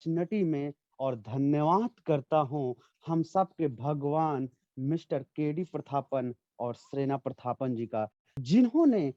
Opportunity में और धन्यवाद करता हूँ हम सब के भगवान मिस्टर केडी प्रथापन और श्रेना प्रथापन जी का, जिन्होंने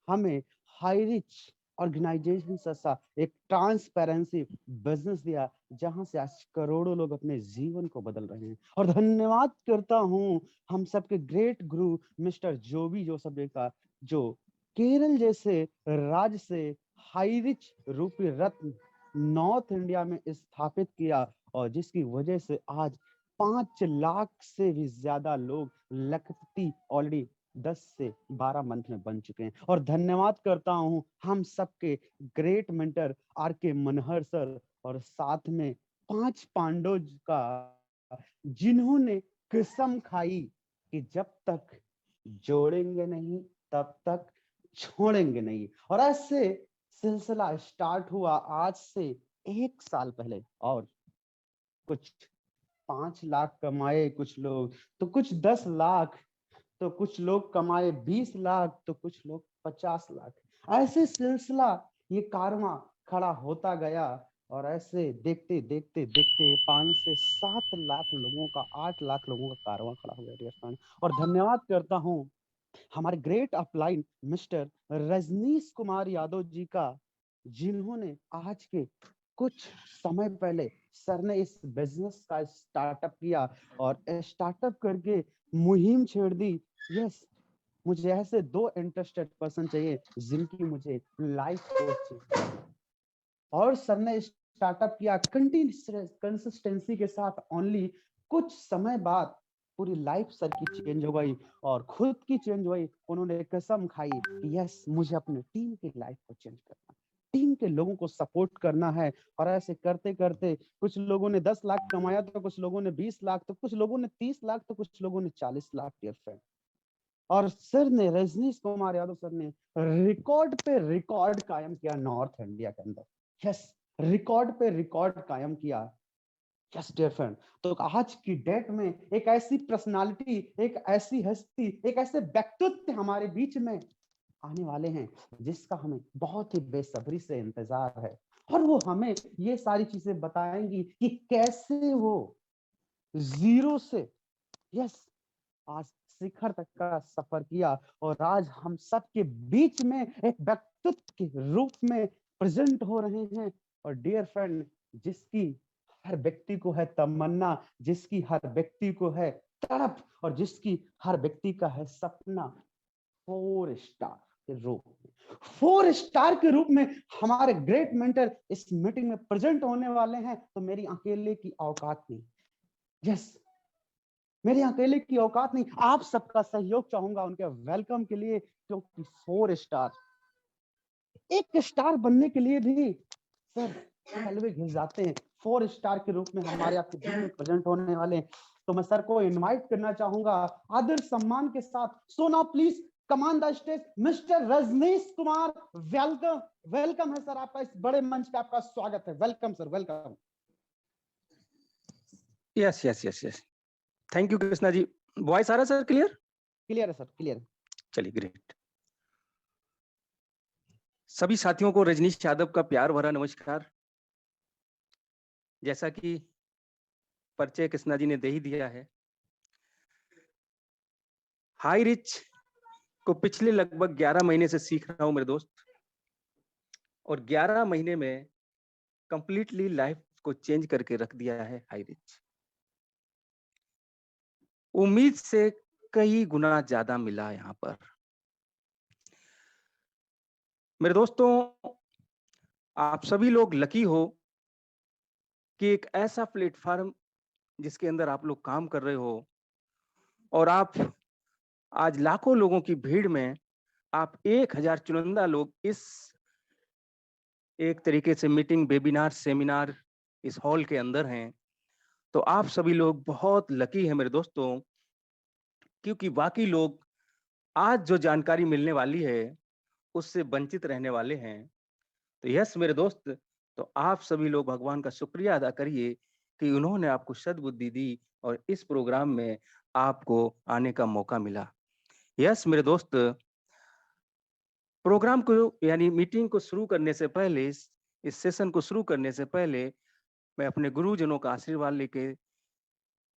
हमें हाई रिच ऑर्गेनाइजेशन जैसा एक ट्रांसपेरेंसी बिजनेस दिया, जहां से आज करोड़ों लोग अपने जीवन को बदल रहे हैं। और धन्यवाद करता हूं हम सबके ग्रेट गुरु मिस्टर जोबी जोसेफ का, जो केरल जैसे राज्य से हाई रिच रूपी रत्न नॉर्थ इंडिया में स्थापित किया, और जिसकी वजह से आज 5 लाख से भी ज्यादा लोग लखपति ऑलरेडी 10 से 12 मंथ में बन चुके हैं। और धन्यवाद करता हूं हम सबके ग्रेट मेंटर आर के मनहर सर, और साथ में 5 पांडव का, जिन्होंने कसम खाई कि जब तक जोड़ेंगे नहीं तब तक छोड़ेंगे नहीं। और ऐसे सिलसिला स्टार्ट हुआ आज से 1 साल पहले, और कुछ 5 लाख कमाए कुछ लोग, तो कुछ 10 लाख, तो कुछ लोग कमाए 20 लाख, तो कुछ लोग 50 लाख। ऐसे सिलसिला ये कारवां खड़ा होता गया, और ऐसे देखते देखते देखते 5 से 7 लाख लोगों का, 8 लाख लोगों का कारवां खड़ा हो गया डियर फ्रेंड। और धन्यवाद करता हूँ हमारे great upline mister Rajneesh Kumar Yadav ji का, जिन्होंने आज के कुछ समय पहले सर ने इस बिजनेस का स्टार्टअप किया, और स्टार्टअप करके मुहिम छेड़ दी। यस, मुझे ऐसे 2 इंटरेस्टेड पर्सन चाहिए जिनकी मुझे लाइफ कोच चाहिए। और सर ने स्टार्टअप किया कंसिस्टेंसी के साथ। ओनली कुछ समय बाद पूरी लाइफ सर की चेंज हो गई, और खुद की चेंज हुई। उन्होंने कसम खाई कि यस, मुझे अपने टीम की लाइफ को चेंज करना, टीम के लोगों को सपोर्ट करना है। और ऐसे करते करते कुछ लोगों ने 10 लाख कमाया, तो कुछ लोगों ने 20 लाख, तो कुछ लोगों ने 30 लाख, तो कुछ लोगों ने 40 लाख डियर फ्रेंड। और सर ने, रजनीश कुमार यादव सर ने रिकॉर्ड पे रिकॉर्ड कायम किया नॉर्थ इंडिया के अंदर। यस, रिकॉर्ड पे रिकॉर्ड कायम किया। यस डियर फ्रेंड, तो आज की डेट में एक ऐसी पर्सनालिटी, एक ऐसी हस्ती, एक ऐसे व्यक्तित्व हमारे बीच में आने वाले हैं, जिसका हमें बहुत ही बेसब्री से इंतजार है। और वो हमें ये सारी चीजें बताएंगी कि कैसे वो जीरो से, यस, आज शिखर तक का सफर किया, और आज हम सबके बीच में एक व्यक्तित्व के रूप में प्रेजेंट हो रहे हैं। और डियर फ्रेंड, जिसकी हर व्यक्ति को है तमन्ना, जिसकी हर व्यक्ति को है तड़प, और जिसकी हर व्यक्ति का है सपना, 4 स्टार के रूप में, 4 स्टार के रूप में हमारे ग्रेट मेंटर इस मीटिंग में प्रेजेंट होने वाले हैं। तो मेरी अकेले की औकात नहीं, यस, मेरे अकेले की औकात नहीं, आप सबका सहयोग चाहूंगा उनके वेलकम के लिए। क्योंकि 4 स्टार, 1 स्टार बनने के लिए भी सर कलवे घिस जाते हैं। 4 स्टार के रूप में हमारे आपके बीच में प्रेजेंट होने वाले हैं। तो मैं सर को इनवाइट करना चाहूंगा आदर सम्मान के साथ। Sona please come on the stage mister Rajneesh Kumar. Welcome, welcome है सर आपका, इस बड़े मंच पे आपका स्वागत है। Welcome sir, welcome. Yes yes yes yes, thank you Krishna ji. Voice आ रहा है सर क्लियर? क्लियर है सर, क्लियर है। चलिए ग्रेट। सभी साथियों को रजनीश यादव का प्यार भरा नमस्कार। जैसा कि परिचय कृष्णा जी ने दे ही दिया है, हाई रिच को पिछले लगभग 11 महीने से सीख रहा हूं मेरे दोस्त, और 11 महीने में कंप्लीटली लाइफ को चेंज करके रख दिया है हाई रिच। उम्मीद से कई गुना ज्यादा मिला यहां पर। मेरे दोस्तों, आप सभी लोग लकी हो कि एक ऐसा प्लेटफॉर्म जिसके अंदर आप लोग काम कर रहे हो, और आप आज लाखों लोगों की भीड़ में आप 1000 चुनिंदा लोग इस एक तरीके से मीटिंग, वेबिनार, सेमिनार इस हॉल के अंदर हैं। तो आप सभी लोग बहुत लकी हैं मेरे दोस्तों, क्योंकि बाकी लोग आज जो जानकारी मिलने वाली है उससे वंचित रहने वाले हैं। तो यस मेरे दोस्त, तो आप सभी लोग भगवान का शुक्रिया अदा करिए कि उन्होंने आपको सद्बुद्धि दी और इस प्रोग्राम में आपको आने का मौका मिला। यस मेरे दोस्त, प्रोग्राम को यानी मीटिंग को शुरू करने से पहले, इस सेशन को शुरू करने से पहले मैं अपने गुरुजनों का आशीर्वाद लेके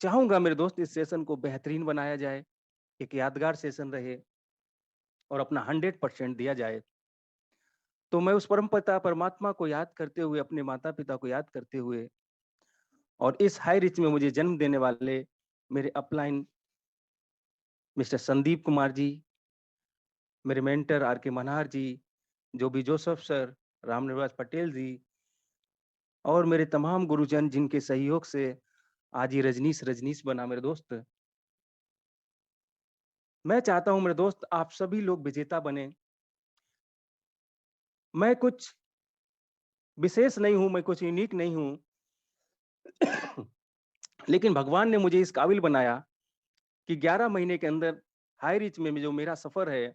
चाहूंगा मेरे दोस्त इस सेशन को बेहतरीन बनाया जाए, एक यादगार सेशन रहे और अपना 100% दिया जाए। तो मैं उस परम पिता परमात्मा को याद करते हुए, अपने माता-पिता को याद करते हुए और इस हाई रिच में मुझे जन्म देने वाले मेरे अपलाइन मिस्टर संदीप कुमार जी, मेरे मेंटर आर के मन्हार जी, जो भी जोसेफ सर, रामनिवास पटेल जी और मेरे तमाम गुरुजन जिनके सहयोग से आज ये रजनीश रजनीश बना मेरे दोस्त। मैं चाहता हूँ मेरे दोस्त आप सभी लोग विजेता बने। मैं कुछ विशेष नहीं हूँ, मैं कुछ यूनिक नहीं हूँ। लेकिन भगवान ने मुझे इस काबिल बनाया कि 11 महीने के अंदर हाई रिच में जो मेरा सफर है,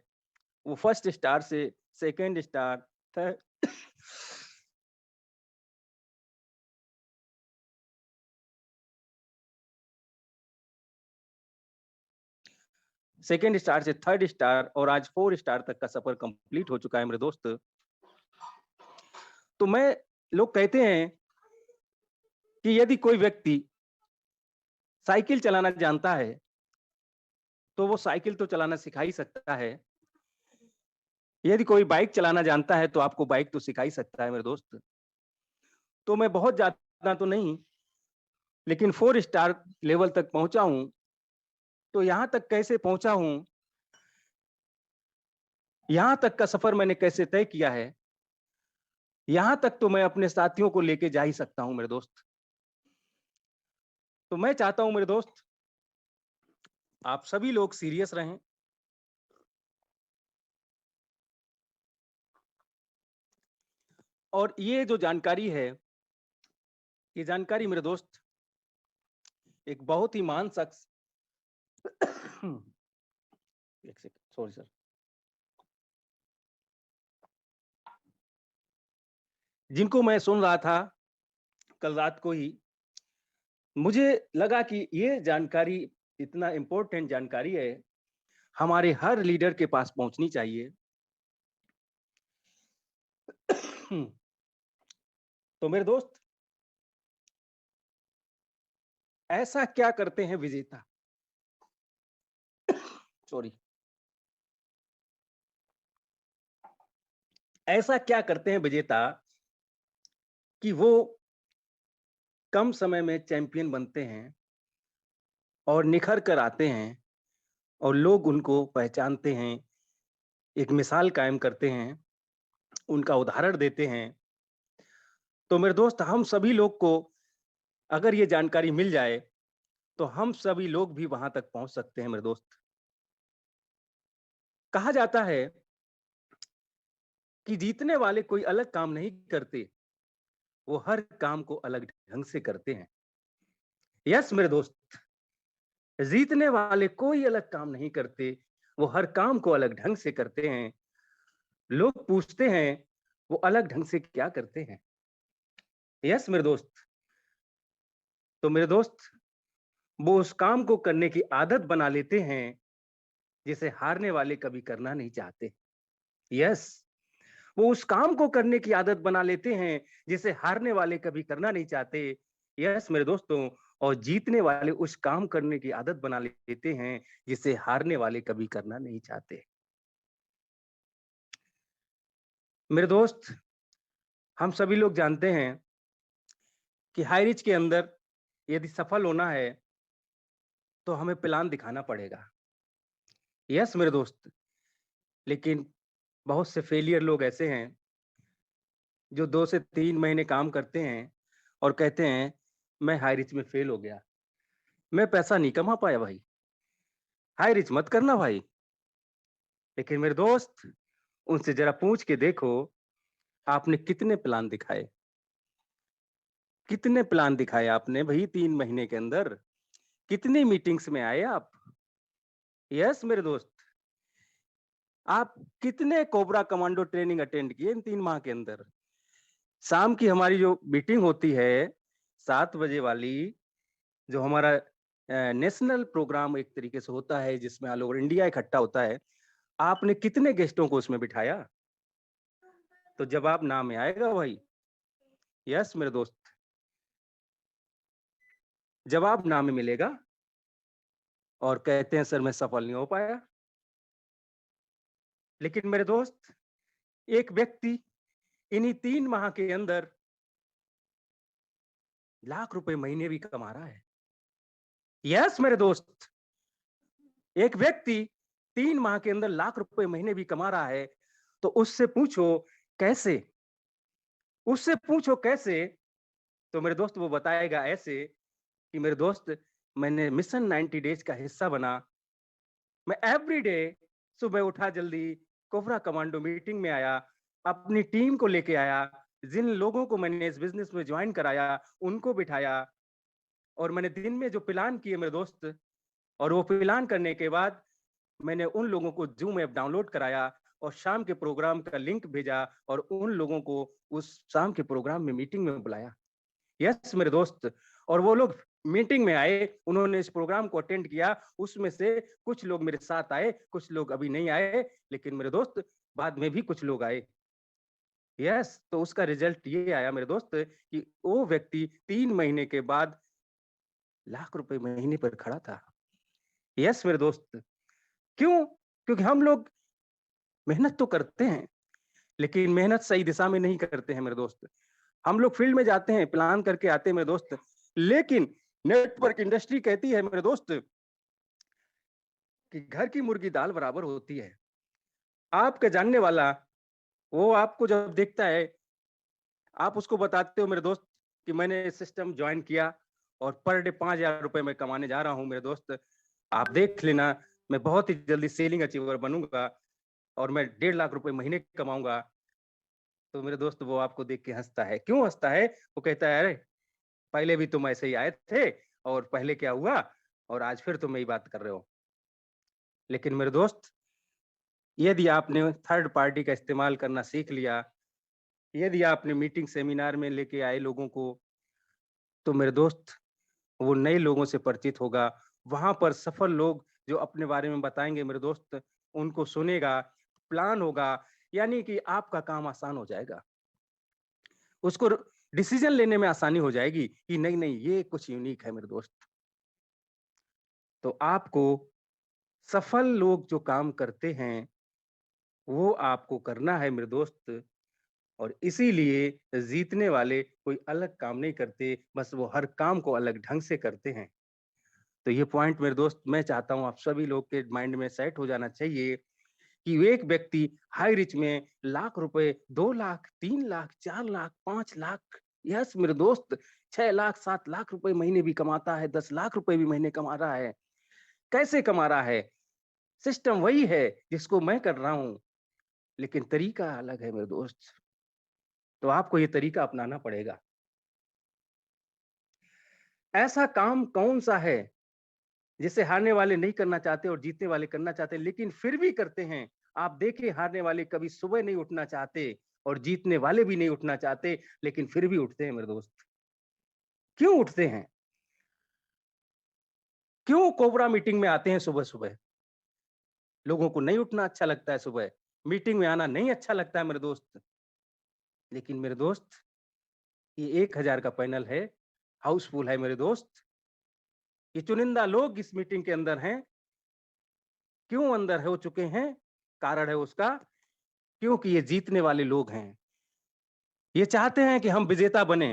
वो फर्स्ट स्टार से second star, third second star से थर्ड स्टार और आज 4 स्टार तक का सफर कंप्लीट हो चुका है मेरे दोस्त। तो मैं लोग कहते हैं कि यदि कोई व्यक्ति साइकिल चलाना जानता है, तो वो साइकिल तो चलाना सिखा ही सकता है। यदि कोई बाइक चलाना जानता है, तो आपको बाइक तो सिखा ही सकता है मेरे दोस्त। तो मैं बहुत ज़्यादा तो नहीं, लेकिन 4 स्टार लेवल तक पहुँचा हूँ। तो यहाँ तक कैसे पहुँचा हूँ, यहाँ तक का सफर मैंने कैसे तय किया है, यहाँ तक तो मैं अपने साथियों को लेके जा ही सकता हूँ मेरे दोस्त। तो मैं चाहता हूँ मेरे दोस्त, आप सभी लोग सीरियस रहें। और ये जो जानकारी है, ये जानकारी मेरे दोस्त एक बहुत ही महान शख्स एक सेकंड, सॉरी सर। जिनको मैं सुन रहा था कल रात को ही, मुझे लगा कि ये जानकारी इतना इम्पोर्टेंट जानकारी है, हमारे हर लीडर के पास पहुंचनी चाहिए। तो मेरे दोस्त, ऐसा क्या करते हैं विजेता? सॉरी, ऐसा क्या करते हैं विजेता कि वो कम समय में चैंपियन बनते हैं और निखर कर आते हैं और लोग उनको पहचानते हैं, एक मिसाल कायम करते हैं, उनका उदाहरण देते हैं। तो मेरे दोस्त, हम सभी लोग को अगर ये जानकारी मिल जाए, तो हम सभी लोग भी वहां तक पहुंच सकते हैं मेरे दोस्त। कहा जाता है कि जीतने वाले कोई अलग काम नहीं करते, वो हर काम को अलग ढंग से करते हैं। यस मेरे दोस्त, जीतने वाले कोई अलग काम नहीं करते, वो हर काम को अलग ढंग से करते हैं। लोग पूछते हैं वो अलग ढंग से क्या करते हैं। यस मेरे दोस्त, तो मेरे दोस्त, वो उस काम को करने की आदत बना लेते हैं जिसे हारने वाले कभी करना नहीं चाहते। यस, वो उस काम को करने की आदत बना लेते हैं जिसे हारने वाले कभी करना नहीं चाहते। यस मेरे दोस्तों, और जीतने वाले उस काम करने की आदत बना लेते हैं जिसे हारने वाले कभी करना नहीं चाहते। मेरे दोस्त, हम सभी लोग जानते हैं कि हाई रिच के अंदर यदि सफल होना है, तो हमें प्लान दिखाना पड़ेगा। यस मेरे दोस्त, लेकिन बहुत से फेलियर लोग ऐसे हैं जो 2 से 3 महीने काम करते हैं और कहते हैं मैं हाई रिच में फेल हो गया, मैं पैसा नहीं कमा पाया भाई, हाई रिच मत करना भाई। लेकिन मेरे दोस्त, उनसे जरा पूछ के देखो, आपने कितने प्लान दिखाए, कितने प्लान दिखाए आपने भाई 3 महीने के अंदर, कितनी मीटिंग्स में आए आप। यस मेरे दोस्त, आप कितने कोबरा कमांडो ट्रेनिंग अटेंड किए इन 3 माह के अंदर। शाम की हमारी जो मीटिंग होती है 7 बजे वाली, जो हमारा नेशनल प्रोग्राम एक तरीके से होता है जिसमें ऑल ओवर इंडिया इकट्ठा होता है, आपने कितने गेस्टों को उसमें बिठाया? तो जवाब ना में आएगा भाई। यस मेरे दोस्त, जवाब ना में मिलेगा और कहते हैं सर मैं सफल नहीं हो पाया। लेकिन मेरे दोस्त, एक व्यक्ति इन्हीं 3 माह के अंदर लाख रुपए महीने भी कमा रहा है। यस मेरे दोस्त, एक व्यक्ति 3 माह के अंदर लाख रुपए महीने भी कमा रहा है, तो उससे पूछो कैसे? उससे पूछो कैसे? तो मेरे दोस्त वो बताएगा ऐसे कि मेरे दोस्त, मैंने मिशन 90 डेज का हिस्सा बना। मैं एवरीडे सुबह उठा जल्दी, कोबरा कमांडो मीटिंग में आया, अपनी टीम को लेके आया, जिन लोगों को मैंने इस बिज़नेस में जॉइन कराया, उनको बिठाया और मैंने दिन में जो प्लान किए मेरे दोस्त, और वो प्लान करने के बाद मैंने उन लोगों को ज़ूम ऐप डाउनलोड कराया और शाम के प्रोग्राम का लिंक भेजा और उन लोगों को उस शाम के प्रोग्राम में मीटिंग में बुलाया। यस मेरे दोस्त, और वो लोग मीटिंग में आए, उन्होंने इस प्रोग्राम को अटेंड किया, उसमें से कुछ लोग मेरे साथ आए, कुछ लोग अभी नहीं आए, लेकिन मेरे दोस्त बाद में भी कुछ लोग आए। यस, तो उसका रिजल्ट ये आया मेरे दोस्त कि वो व्यक्ति 3 महीने के बाद लाख रुपए महीने पर खड़ा था। यस मेरे दोस्त, क्यों? क्योंकि हम लोग मेहनत तो करते हैं, लेकिन मेहनत सही दिशा में नहीं करते हैं मेरे दोस्त। हम लोग फील्ड में जाते हैं, प्लान करके आते हैं मेरे दोस्त, लेकिन नेटवर्क इंडस्ट्री कहती है मेरे दोस्त कि घर की मुर्गी दाल बराबर होती है। आपका जानने वाला, वो आपको जब देखता है, आप उसको बताते हो मेरे दोस्त कि मैंने सिस्टम जॉइन किया और पर डे 5,000 रुपए मैं कमाने जा रहा हूँ मेरे दोस्त। आप देख लेना, मैं बहुत ही जल्दी सेलिंग अचीवर बनूँगा और मैं 1.5 लाख रुपए महीने कमाऊँगा। तो मेरे दोस्त वो आपको देख के हँसता है। क्यों हँसता है? वो कहता है, "अरे! पहले भी तुम ऐसे ही आए थे और पहले क्या हुआ और आज फिर तुम यही बात कर रहे हो।" लेकिन मेरे दोस्त, यदि आपने थर्ड पार्टी का इस्तेमाल करना सीख लिया, यदि आपने मीटिंग सेमिनार में लेके आए लोगों को, तो मेरे दोस्त वो नए लोगों से परिचित होगा। वहाँ पर सफल लोग जो अपने बारे में बताएँगे मेरे दोस्त, उनको सुनेगा, प्लान होगा, यानी कि आपका काम आसान हो जाएगा। उसको डिसीज़न लेने में आसानी हो जाएगी कि नहीं, नहीं ये कुछ यूनिक है मेरे दोस्त। तो आपको सफल लोग जो काम करते हैं, वो आपको करना है मेरे दोस्त, और इसीलिए जीतने वाले कोई अलग काम नहीं करते, बस वो हर काम को अलग ढंग से करते हैं। तो ये पॉइंट मेरे दोस्त मैं चाहता हूँ आप सभी लोग के माइंड में सेट हो जाना चाहिए कि एक व्यक्ति हाई रिच में लाख रुपए, 2 लाख, 3 लाख, 4 लाख, 5 लाख, यस मेरे दोस्त 6 लाख, 7 लाख रुपए महीने भी कमाता है, 10 लाख रुपए भी महीने कमा रहा है। कैसे कमा रहा है? सिस्टम वही है जिसको मैं कर रहा हूँ, लेकिन तरीका अलग है मेरे दोस्त। तो आपको ये तरीका अपनाना पड़ेगा। ऐसा काम कौन-सा है जिसे हारने वाले नहीं करना चाहते और जीतने वाले करना चाहते हैं, लेकिन फिर भी करते हैं? आप देखिए, हारने वाले कभी सुबह नहीं उठना चाहते और जीतने वाले भी नहीं उठना चाहते, लेकिन फिर भी उठते हैं मेरे दोस्त। क्यों उठते हैं? क्यों कोबरा मीटिंग में आते हैं सुबह-सुबह? लोगों को नहीं उठना अच्छा लगता है सुबह, मीटिंग में आना नहीं अच्छा लगता है मेरे दोस्त। लेकिन मेरे दोस्त, ये 1000 का पैनल है, हाउसफुल है मेरे दोस्त। ये चुनिंदा लोग इस मीटिंग के अंदर हैं। क्यों अंदर हो चुके हैं? कारण है उसका, क्योंकि ये जीतने वाले लोग हैं। ये चाहते हैं कि हम विजेता बने।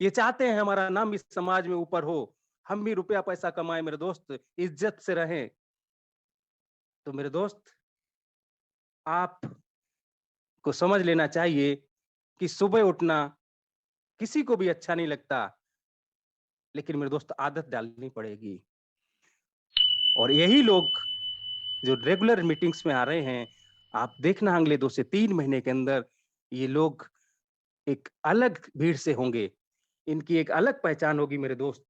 ये चाहते हैं हमारा नाम इस समाज में ऊपर हो। हम भी रुपया पैसा कमाएँ मेरे दोस्त, इज्जत से रहें। तो मेरे दोस्त, आपको समझ लेना चाहिए कि सुबह उठना किसी को भी अच्छा नहीं लगता, लेकिन मेरे दोस्त आदत डालनी पड़ेगी। और यही लोग जो रेगुलर मीटिंग्स में आ रहे हैं, आप देखना अगले 2 से 3 महीने के अंदर ये लोग एक अलग भीड़ से होंगे। इनकी एक अलग पहचान होगी मेरे दोस्त।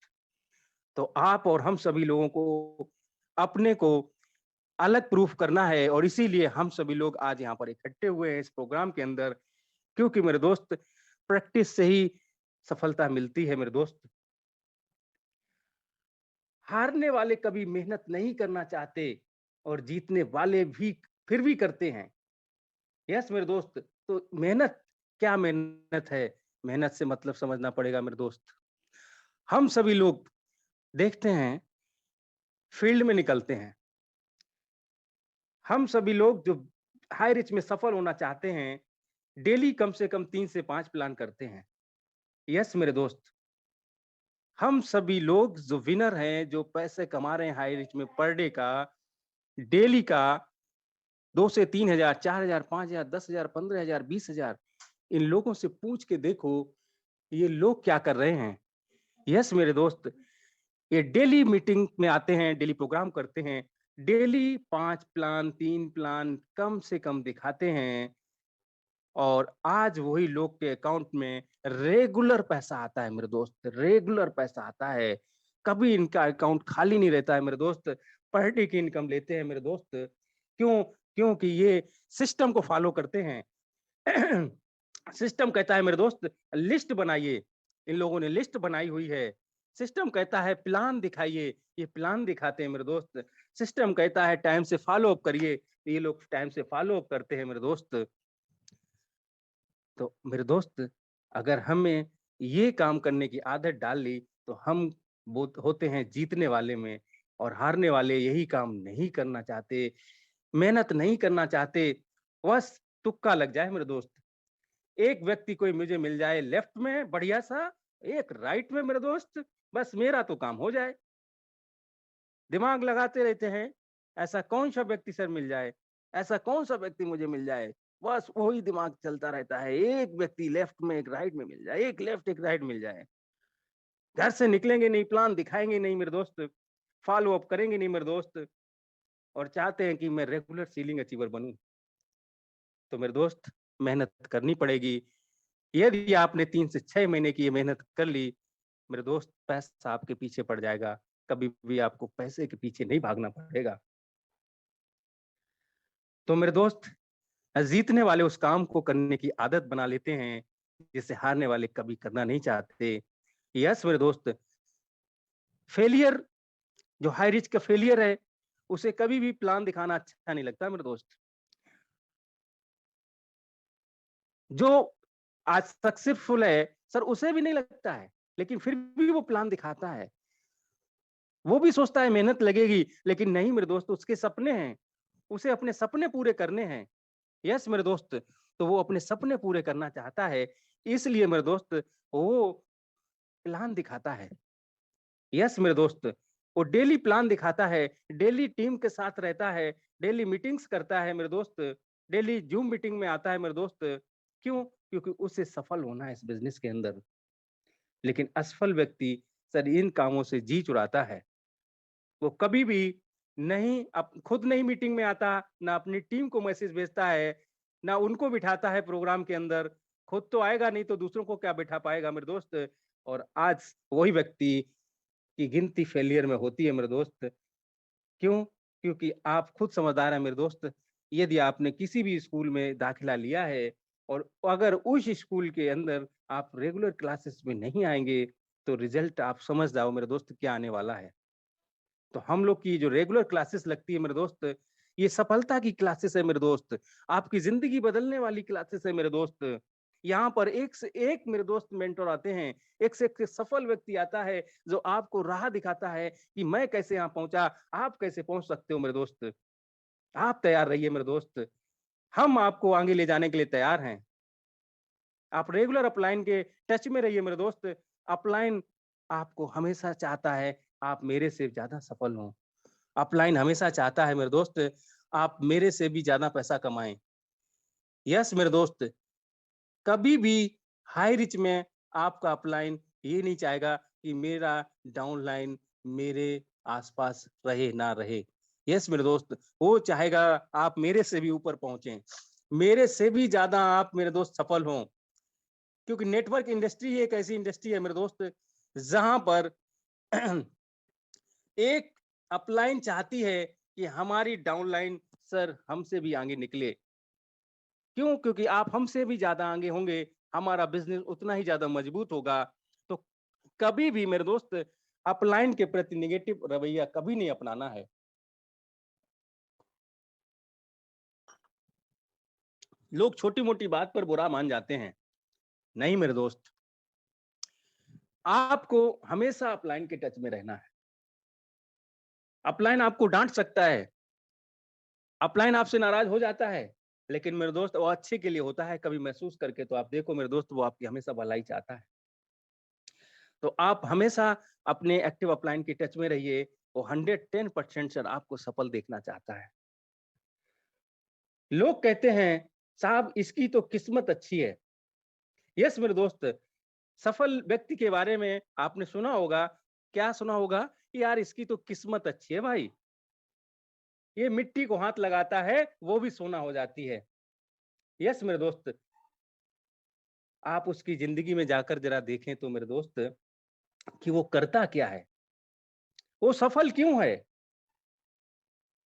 तो आप और हम सभी लोगों को अपने को अलग प्रूफ करना है और इसीलिए हम सभी लोग आज यहाँ पर इकट्ठे हुए हैं इस प्रोग्राम के अंदर, क्योंकि मेरे दोस्त प्रैक्टिस से ही सफलता मिलती है मेरे दोस्त। हारने वाले कभी मेहनत नहीं करना चाहते और जीतने वाले भी फिर भी करते हैं। यस मेरे दोस्त, तो मेहनत, क्या मेहनत है? मेहनत से मतलब समझना पड़ेगा मेरे दोस्त। हम सभी लोग देखते हैं, फील्ड में निकलते हैं। हम सभी लोग जो हाई रिच में सफल होना चाहते हैं, डेली कम से कम 3 से 5 प्लान करते हैं। यस मेरे दोस्त, हम सभी लोग जो विनर हैं, जो पैसे कमा रहे हैं हाई रिच में पर डे का, डेली का 2 से 3,000, 4,000, 5,000, 10,000, 15,000, 20,000, इन लोगों से पूछ के देखो, ये लोग क्या कर रहे हैं। यस मेरे दोस्त, ये डेली मीटिंग में आते हैं, डेली प्रोग्राम करते हैं, डेली 5 प्लान, 3 प्लान कम से कम दिखाते हैं और आज वही लोग के अकाउंट में रेगुलर पैसा आता है मेरे दोस्त, रेगुलर पैसा आता है। कभी इनका अकाउंट खाली नहीं रहता है मेरे दोस्त, पर डे की इनकम लेते हैं मेरे दोस्त। क्यों? क्योंकि ये सिस्टम को फॉलो करते हैं। सिस्टम कहता है मेरे दोस्त लिस्ट बनाइए, इन लोगों ने लिस्ट बनाई हुई है। सिस्टम कहता है प्लान दिखाइए, ये प्लान दिखाते हैं मेरे दोस्त। सिस्टम कहता है टाइम से फॉलो अप करिए, ये लोग टाइम से फॉलो अप करते हैं मेरे दोस्त। तो मेरे दोस्त, अगर हमें ये काम करने की आदत डाल ली, तो हम वो होते हैं जीतने वाले में, और हारने वाले यही काम नहीं करना चाहते, मेहनत नहीं करना चाहते, बस तुक्का लग जाए मेरे दोस्त। एक व्यक्ति कोई मुझे मिल जाए लेफ्ट में बढ़िया-सा, एक राइट में मेरे दोस्त, बस मेरा तो काम हो जाए। दिमाग लगाते रहते हैं, ऐसा कौन-सा व्यक्ति सर मिल जाए, ऐसा कौन-सा व्यक्ति मुझे मिल जाए, बस वही दिमाग चलता रहता है। एक व्यक्ति लेफ्ट में, एक राइट में मिल जाए, एक लेफ्ट, एक राइट मिल जाए। घर से निकलेंगे नहीं, प्लान दिखाएँगे नहीं मेरे दोस्त, फॉलो अप करेंगे नहीं मेरे दोस्त, और चाहते हैं कि मैं रेगुलर सीलिंग अचीवर बनूँ। तो मेरे दोस्त, मेहनत करनी पड़ेगी। यदि आपने 3 से 6 महीने की ये मेहनत कर ली, मेरे दोस्त पैसा आपके पीछे पड़ जाएगा। कभी भी आपको पैसे के पीछे नहीं भागना पड़ेगा। तो मेरे दोस्त, जीतने वाले उस काम को करने की आदत बना लेते हैं, जिसे हारने वाले कभी करना नहीं चाहते। यस मेरे दोस्त, फेलियर जो हाई रिस्क का फेलियर है, उसे कभी भी प्लान दिखाना अच्छा नहीं लगता मेरे दोस्त। जो आज सक्सेसफुल है, सर उसे भी नहीं लगता है, लेकिन फिर भी वो प्लान दिखाता है। वो भी सोचता है मेहनत लगेगी, लेकिन नहीं मेरे दोस्त, उसके सपने हैं, उसे अपने सपने पूरे करने हैं। यस मेरे दोस्त, तो वो अपने सपने पूरे करना चाहता है, इसलिए मेरे दोस्त वो प्लान दिखाता है। यस मेरे दोस्त, वो डेली प्लान दिखाता है, डेली टीम के साथ रहता है, डेली मीटिंग्स करता है मेरे दोस्त, डेली ज़ूम मीटिंग में आता है मेरे दोस्त। क्यों? क्योंकि उसे सफल होना है इस बिज़नेस के अंदर। लेकिन असफल व्यक्ति सर इन कामों से जी चुराता है। वो कभी भी नहीं खुद नहीं मीटिंग में आता, ना अपनी टीम को मैसेज भेजता है, ना उनको बिठाता है प्रोग्राम के अंदर। खुद तो आएगा नहीं तो दूसरों को क्या बिठा पाएगा मेरे दोस्त। और आज वही व्यक्ति की गिनती फेलियर में होती है मेरे दोस्त। क्यों? क्योंकि आप खुद समझदार हैं मेरे दोस्त। यदि आपने किसी भी स्कूल में दाखिला लिया है और अगर उस स्कूल के अंदर आप रेगुलर क्लासेस में नहीं आएँगे, तो रिज़ल्ट आप समझ जाओ मेरे दोस्त क्या आने वाला है। तो हम लोग की जो रेगुलर क्लासेस लगती है मेरे दोस्त, ये सफलता की क्लासेस है मेरे दोस्त। आपकी ज़िंदगी बदलने वाली क्लासेस है मेरे दोस्त। यहाँ पर एक से एक मेरे दोस्त मेंटर आते हैं, एक से एक सफल व्यक्ति आता है, जो आपको राह दिखाता है कि मैं कैसे यहाँ पहुँचा, आप कैसे पहुँच सकते हो मेरे दोस्त। आप तैयार रहिए मेरे दोस्त, हम आपको आगे ले जाने के लिए तैयार हैं। आप रेगुलर अपलाइन के टच में रहिए मेरे दोस्त। अपलाइन आपको हमेशा चाहता है, आप मेरे से ज़्यादा सफल हों। अपलाइन हमेशा चाहता है मेरे दोस्त, आप मेरे से भी ज़्यादा पैसा कमाएँ। यस मेरे दोस्त, कभी भी हाई रिच में आपका अपलाइन ये नहीं चाहेगा कि मेरा डाउनलाइन मेरे आस-पास रहे ना रहे। यस मेरे दोस्त, वो चाहेगा आप मेरे से भी ऊपर पहुँचे, मेरे से भी ज़्यादा आप मेरे दोस्त सफल हों। क्योंकि नेटवर्क इंडस्ट्री एक ऐसी इंडस्ट्री है मेरे दोस्त, जहाँ पर एक अपलाइन चाहती है कि हमारी डाउनलाइन सर हमसे भी आगे निकले। क्यों? क्योंकि आप हमसे भी ज़्यादा आगे होंगे, हमारा बिज़नेस उतना ही ज़्यादा मजबूत होगा। तो कभी भी मेरे दोस्त अपलाइन के प्रति नेगेटिव रवैया कभी नहीं अपनाना है। लोग छोटी-मोटी बात पर बुरा मान जाते हैं। नहीं मेरे दोस्त, आपको हमेशा अपलाइन के टच में रहना है। अपलाइन आपको डांट सकता है, अपलाइन आपसे नाराज हो जाता है, लेकिन मेरे दोस्त वो अच्छे के लिए होता है। कभी महसूस करके तो आप देखो मेरे दोस्त, वो आपकी हमेशा भलाई चाहता है। तो आप हमेशा अपने एक्टिव अपलाइन के टच में रहिए, वो 110% सर आपको सफल देखना चाहता है। लोग कहते हैं साहब इसकी तो किस्मत अच्छी है। यस मेरे दोस्त, सफल व्यक्ति के बारे में आपने सुना होगा, क्या सुना होगा कि यार इसकी तो किस्मत अच्छी है भाई, ये मिट्टी को हाथ लगाता है वो भी सोना हो जाती है। यस मेरे दोस्त, आप उसकी जिंदगी में जाकर जरा देखें तो मेरे दोस्त कि वो करता क्या है, वो सफल क्यों है।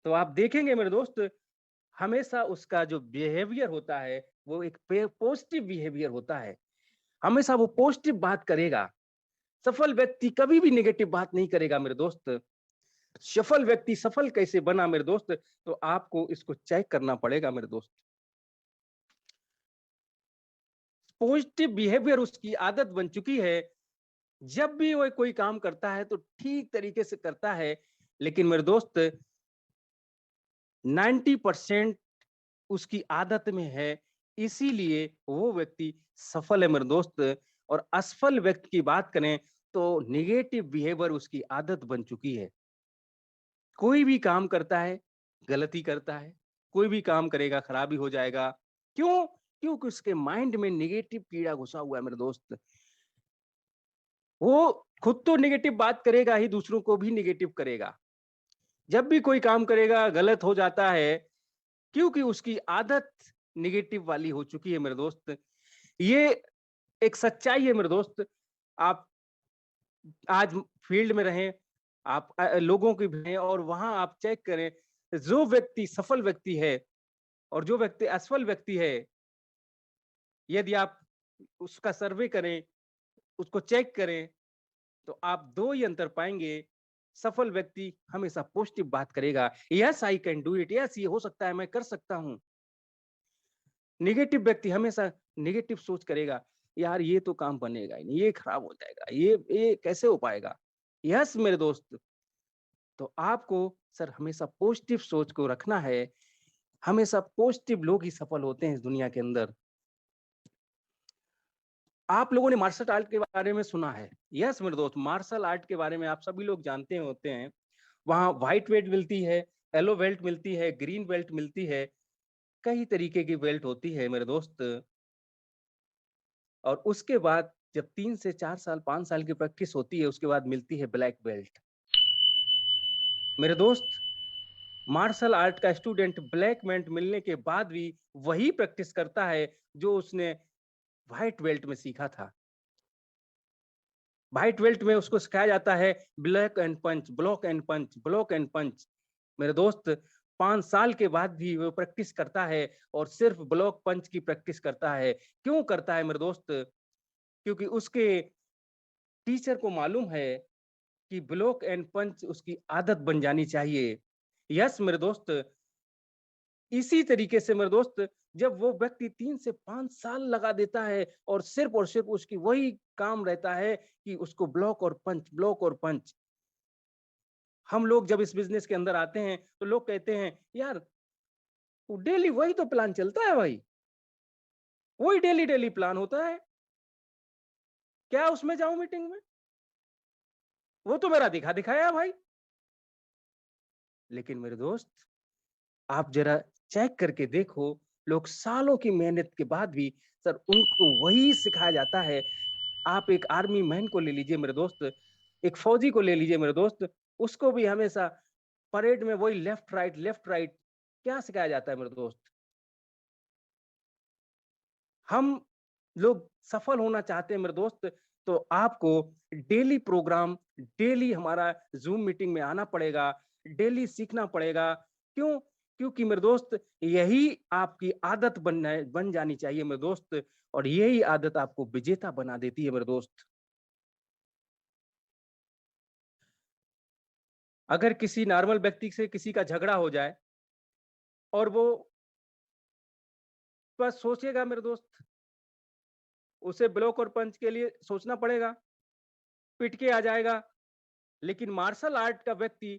तो आप देखेंगे मेरे दोस्त, हमेशा उसका जो बिहेवियर होता है वो एक पॉजिटिव बिहेवियर होता है। हमेशा वो पॉजिटिव बात करेगा। सफल व्यक्ति कभी भी नेगेटिव बात नहीं करेगा मेरे दोस्त। सफल व्यक्ति सफल कैसे बना मेरे दोस्त, तो आपको इसको चेक करना पड़ेगा मेरे दोस्त। पॉजिटिव बिहेवियर उसकी आदत बन चुकी है। जब भी वो कोई काम करता है तो ठीक तरीके से करता है। लेकिन मेरे दोस्त 90% उसकी आदत में है, इसीलिए वो व्यक्ति सफल है मेरे दोस्त। और असफल व्यक्ति की बात करें तो नेगेटिव बिहेवियर उसकी आदत बन चुकी है। कोई भी काम करता है, गलती करता है, कोई भी काम करेगा खराबी हो जाएगा। क्यों? क्योंकि उसके माइंड में नेगेटिव कीड़ा घुसा हुआ है मेरे दोस्त। वो खुद तो नेगेटिव बात करेगा ही, दूसरों को भी नेगेटिव करेगा। जब भी कोई काम करेगा गलत हो जाता है, क्योंकि उसकी आदत नेगेटिव वाली हो चुकी है मेरे दोस्त। ये एक सच्चाई है मेरे दोस्त। आप आज फील्ड में रहें, आप लोगों की भें और वहां आप चेक करें, जो व्यक्ति सफल व्यक्ति है और जो व्यक्ति असफल व्यक्ति है, यदि आप उसका सर्वे करें, उसको चेक करें, तो आप दो ही अंतर पाएंगे। सफल व्यक्ति हमेशा पॉजिटिव बात करेगा, yes I can do it, yes ये हो सकता है, मैं कर सकता हूं। नेगेटिव व्यक्ति हमेशा नेगेटिव सोच करेगा, यार ये तो काम बनेगा ही नहीं, ये खराब हो जाएगा, ये कैसे हो पाएगा। यस मेरे दोस्त, तो आपको सर हमेशा पॉजिटिव सोच को रखना है। हमेशा पॉजिटिव लोग ही सफल होते हैं इस दुनिया के अंदर। आप लोगों ने मार्शल आर्ट के बारे में सुना है। यस मेरे दोस्त, मार्शल आर्ट के बारे में आप सभी लोग जानते होते हैं। वहां व्हाइट बेल्ट मिलती है, येलो बेल्ट मिलती है, ग्रीन बेल्ट मिलती है, कई तरीके की बेल्ट होती है मेरे दोस्त। और उसके बाद जब 3 से 4 साल 5 साल की प्रैक्टिस होती है, उसके बाद मिलती है ब्लैक बेल्ट। मेरे दोस्त, मार्शल आर्ट का स्टूडेंट ब्लैक बेल्ट मिलने के बाद भी वही प्रैक्टिस करता है जो उसने व्हाइट बेल्ट में सीखा था। व्हाइट बेल्ट में उसको सिखाया जाता है block and punch, block and punch, block and punch. मेरे दोस्त, 5 साल के बाद भी वो प्रैक्टिस करता है और सिर्फ ब्लॉक पंच की प्रैक्टिस करता है। क्यों करता है मेरे दोस्त? क्योंकि उसके टीचर को मालूम है कि ब्लॉक एंड पंच उसकी आदत बन जानी चाहिए। यस मेरे दोस्त, इसी तरीके से मेरे दोस्त, जब वो व्यक्ति 3 से 5 साल लगा देता है और सिर्फ उसकी वही काम रहता है कि उसको ब्लॉक और पंच, ब्लॉक और पंच। हम लोग जब इस बिजनेस के अंदर आते हैं तो लोग कहते हैं यार डेली वही तो प्लान चलता है भाई, वही डेली डेली प्लान होता है, क्या उसमें जाऊं मीटिंग में, वो तो मेरा दिखा दिखाया है भाई। लेकिन मेरे दोस्त, आप जरा चेक करके देखो, लोग सालों की मेहनत के बाद भी सर उनको वही सिखाया जाता है। आप एक आर्मी मैन को ले लीजिए मेरे दोस्त, एक फौजी को ले लीजिए मेरे दोस्त, उसको भी हमेशा परेड में वही लेफ्ट राइट क्या सिखाया जाता है मेरे दोस्त। हम लोग सफल होना चाहते हैं मेरे दोस्त, तो आपको डेली प्रोग्राम, डेली हमारा जूम मीटिंग में आना पड़ेगा, डेली सीखना पड़ेगा। क्यों? क्योंकि मेरे दोस्त, यही आपकी आदत बन जानी चाहिए मेरे दोस्त, और यही आदत आपको विजेता बना देती है मेरे दोस्त। अगर किसी नॉर्मल व्यक्ति से किसी का झगड़ा हो जाए और वो बस सोचेगा मेरे दोस्त, उसे ब्लॉक और पंच के लिए सोचना पड़ेगा, पिट के आ जाएगा। लेकिन मार्शल आर्ट का व्यक्ति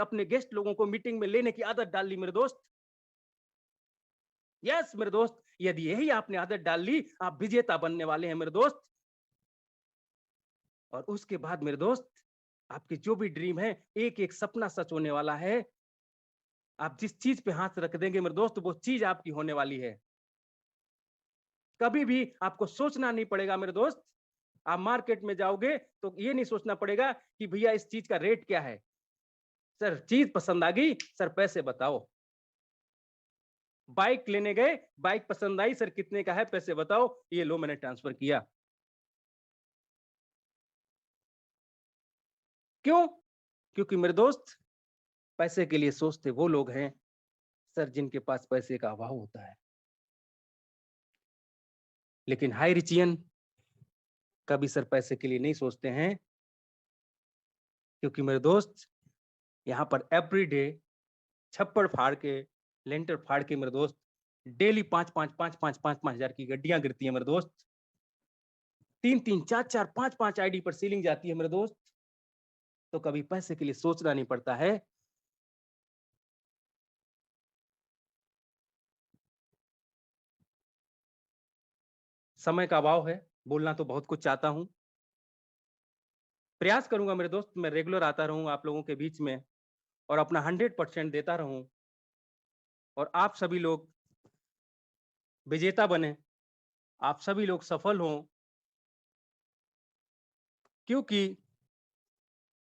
अपने गेस्ट लोगों को मीटिंग में लेने की आदत डाल ली मेरे दोस्त। यस मेरे दोस्त, यदि यही आपने आदत डाल ली, आप विजेता बनने वाले हैं मेरे दोस्त। और उसके बाद मेरे दोस्त, आपके जो भी ड्रीम है, एक एक सपना सच होने वाला है। आप जिस चीज पे हाथ रख देंगे मेरे दोस्त, वो चीज आपकी होने वाली है। कभी भी आपको सोचना नहीं पड़ेगा मेरे दोस्त। आप मार्केट में जाओगे तो ये नहीं सोचना पड़ेगा कि भैया इस चीज का रेट क्या है। सर चीज पसंद आ गई, सर पैसे बताओ। बाइक लेने गए, बाइक पसंद आई, सर कितने का है, पैसे बताओ, ये लो मैंने ट्रांसफर किया। क्यों? क्योंकि मेरे दोस्त, पैसे के लिए सोचते वो लोग हैं सर जिनके पास पैसे का अभाव होता है। लेकिन हाई रिचियन कभी सर पैसे के लिए नहीं सोचते हैं, क्योंकि मेरे दोस्त यहाँ पर एवरीडे छप्पड़ फाड़ के, लेंटर फाड़ के मेरे दोस्त, डेली 5,000 की गड्डियां गिरती है मेरे दोस्त। 3-3, 4-4, 5-5 आईडी पर सीलिंग जाती है मेरे दोस्त। तो कभी पैसे के लिए सोचना नहीं पड़ता है। समय का अभाव है, बोलना तो बहुत कुछ चाहता हूं। प्रयास करूंगा मेरे दोस्त, मैं रेगुलर आता रहूं आप लोगों के बीच में और अपना 100% देता रहूं, और आप सभी लोग विजेता बने, आप सभी लोग सफल हों। क्योंकि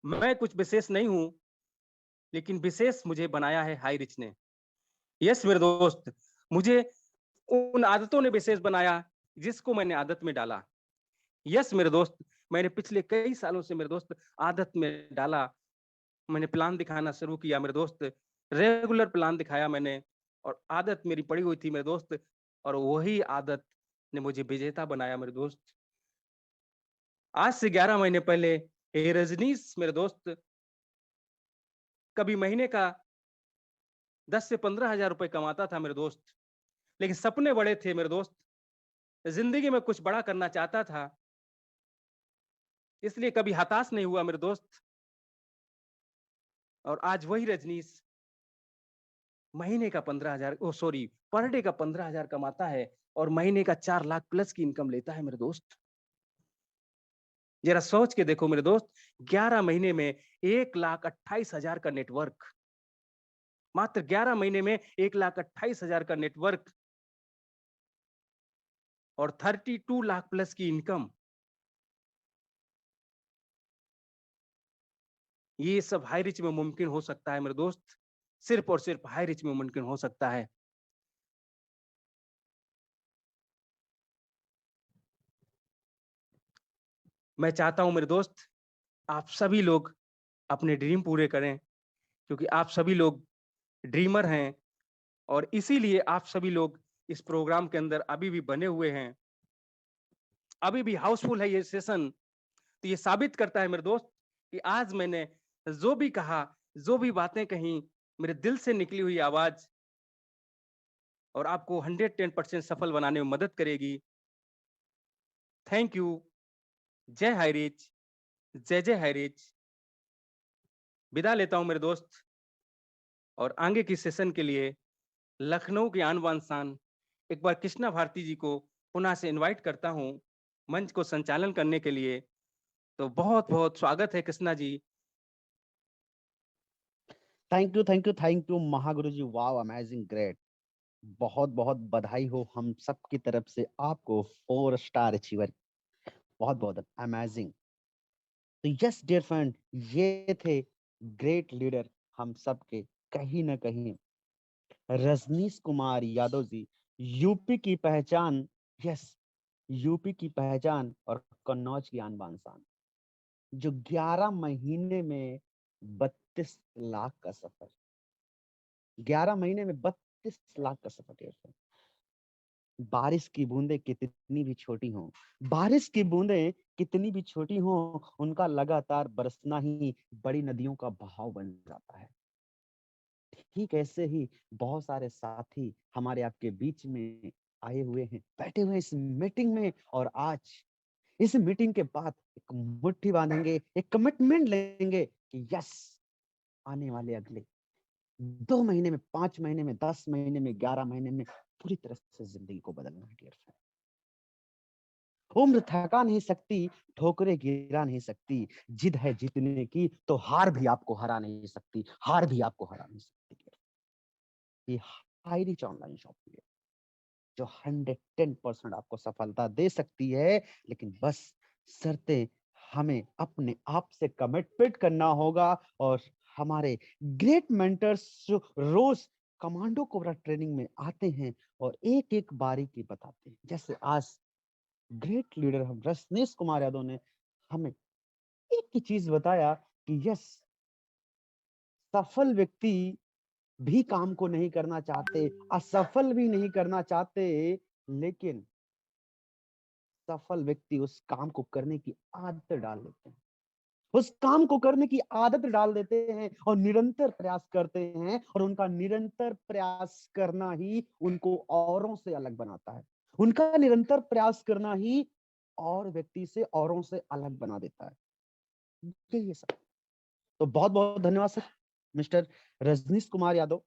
मैं कुछ विशेष नहीं हूं, लेकिन विशेष मुझे बनाया है हाई रिच ने। यस मेरे दोस्त, मुझे उन आदतों ने विशेष बनाया जिसको मैंने आदत में डाला। यस मेरे दोस्त, मैंने पिछले कई सालों से मेरे दोस्त आदत में डाला। मैंने प्लान दिखाना शुरू किया मेरे दोस्त, रेगुलर प्लान दिखाया मैंने और आदत मेरी पड़ी हुई थी मेरे दोस्त और वही आदत ने मुझे विजेता बनाया मेरे दोस्त। आज से 11 महीने पहले ये रजनीश मेरे दोस्त कभी महीने का 10 से 15,000 रुपए कमाता था मेरे दोस्त, लेकिन सपने बड़े थे मेरे दोस्त, ज़िंदगी में कुछ बड़ा करना चाहता था, इसलिए कभी हताश नहीं हुआ मेरे दोस्त। और आज वही रजनीश महीने का 15,000 ओह सॉरी पर डे का 15,000 कमाता है और महीने का 4 लाख प्लस की इनकम लेता है मेरे दोस्त। जरा सोच के देखो मेरे दोस्त, 11 महीने में 1,28,000 का नेटवर्क, मात्र 11 महीने में 1,28,000 का नेटवर्क और 32 लाख प्लस की इनकम। ये सब हाई रिच में मुमकिन हो सकता है मेरे दोस्त, सिर्फ और सिर्फ हाई रिच में मुमकिन हो सकता है। मैं चाहता हूं मेरे दोस्त, आप सभी लोग अपने ड्रीम पूरे करें, क्योंकि आप सभी लोग ड्रीमर हैं और इसीलिए आप सभी लोग इस प्रोग्राम के अंदर अभी भी बने हुए हैं। अभी भी हाउसफुल है ये सेशन। तो ये साबित करता है मेरे दोस्त कि आज मैंने जो भी कहा, जो भी बातें कही, मेरे दिल से निकली हुई आवाज और आपको 110% सफल बनाने में मदद करेगी। Thank you. जय हाईरिच, जय जय हाईरिच। विदा लेता हूं मेरे दोस्त और आगे की सेशन के लिए लखनऊ की आन बान शान एक बार कृष्णा भारती जी को पुनः से इनवाइट करता हूं मंच को संचालन करने के लिए। तो बहुत बहुत स्वागत है Krishna ji. Thank you Mahaguru ji. Wow, amazing, great. बहुत बहुत बधाई हो हम सब की तरफ से आपको 4 स्टार अचीवर। बहुत बहुत अमेजिंग। तो यस डियर फ्रेंड, ये थे ग्रेट लीडर हम सब के, कहीं ना कहीं रजनीश कुमार यादव जी, यूपी की पहचान। यस, यूपी की पहचान और कन्नौज की आन बान शान, जो 11 महीने में 32 लाख का सफर, 11 महीने में 32 लाख का सफर डियर फ्रेंड। बारिश की बूंदें कितनी भी छोटी हों, बारिश की बूंदें कितनी भी छोटी हों, उनका लगातार बरसना ही बड़ी नदियों का बहाव बन जाता है। ठीक ऐसे ही बहुत सारे साथी हमारे आपके बीच में आए हुए हैं, बैठे हुए हैं इस मीटिंग में, और आज इस मीटिंग के बाद एक मुट्ठी बांधेंगे, एक कमिटमेंट लेंगे कि यस, आने वाले अगले 2 महीने में, 5 महीने में, 10 महीने में, 11 महीने में पूरी तरह से जिंदगी को बदलना है डियर फ्रेंड। उम्र थका नहीं सकती, ठोकरें गिरा नहीं सकती, जिद है जीतने की तो हार भी आपको हरा नहीं सकती, हार भी आपको हरा नहीं सकती। ये हाई रिच ऑनलाइन शॉपिंग है जो 110% आपको सफलता दे सकती है, लेकिन बस शर्तें हमें अपने आप से कमिटमेंट करना होगा। और हमारे ग्रेट मेंटर्स जो रोज कमांडो कोबरा ट्रेनिंग में आते हैं और एक एक बारीकी बताते हैं, जैसे आज ग्रेट लीडर हम रजनीश कुमार यादव ने हमें एक ही चीज बताया कि यस, सफल व्यक्ति भी काम को नहीं करना चाहते, असफल भी नहीं करना चाहते, लेकिन सफल व्यक्ति उस काम को करने की आदत डाल देते हैं, उस काम को करने की आदत डाल देते हैं और निरंतर प्रयास करते हैं, और उनका निरंतर प्रयास करना ही उनको औरों से अलग बनाता है। उनका निरंतर प्रयास करना ही और व्यक्ति से, औरों से अलग बना देता है। यही है सब। तो बहुत बहुत धन्यवाद sir, Mr Rajneesh Kumar Yadav.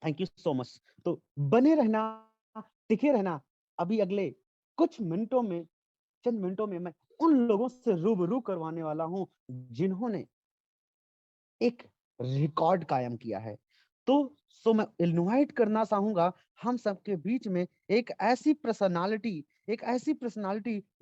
Thank you so much. तो बने रहना, टिके रहना। अभी अगले कुछ मिनटों में, चंद मिनटों में मैं उन लोगों से रूबरू करवाने वाला हूं जिन्होंने एक रिकॉर्ड कायम किया है। तो मैं इनवाइट करना चाहूंगा हम सबके बीच में एक ऐसी पर्सनालिटी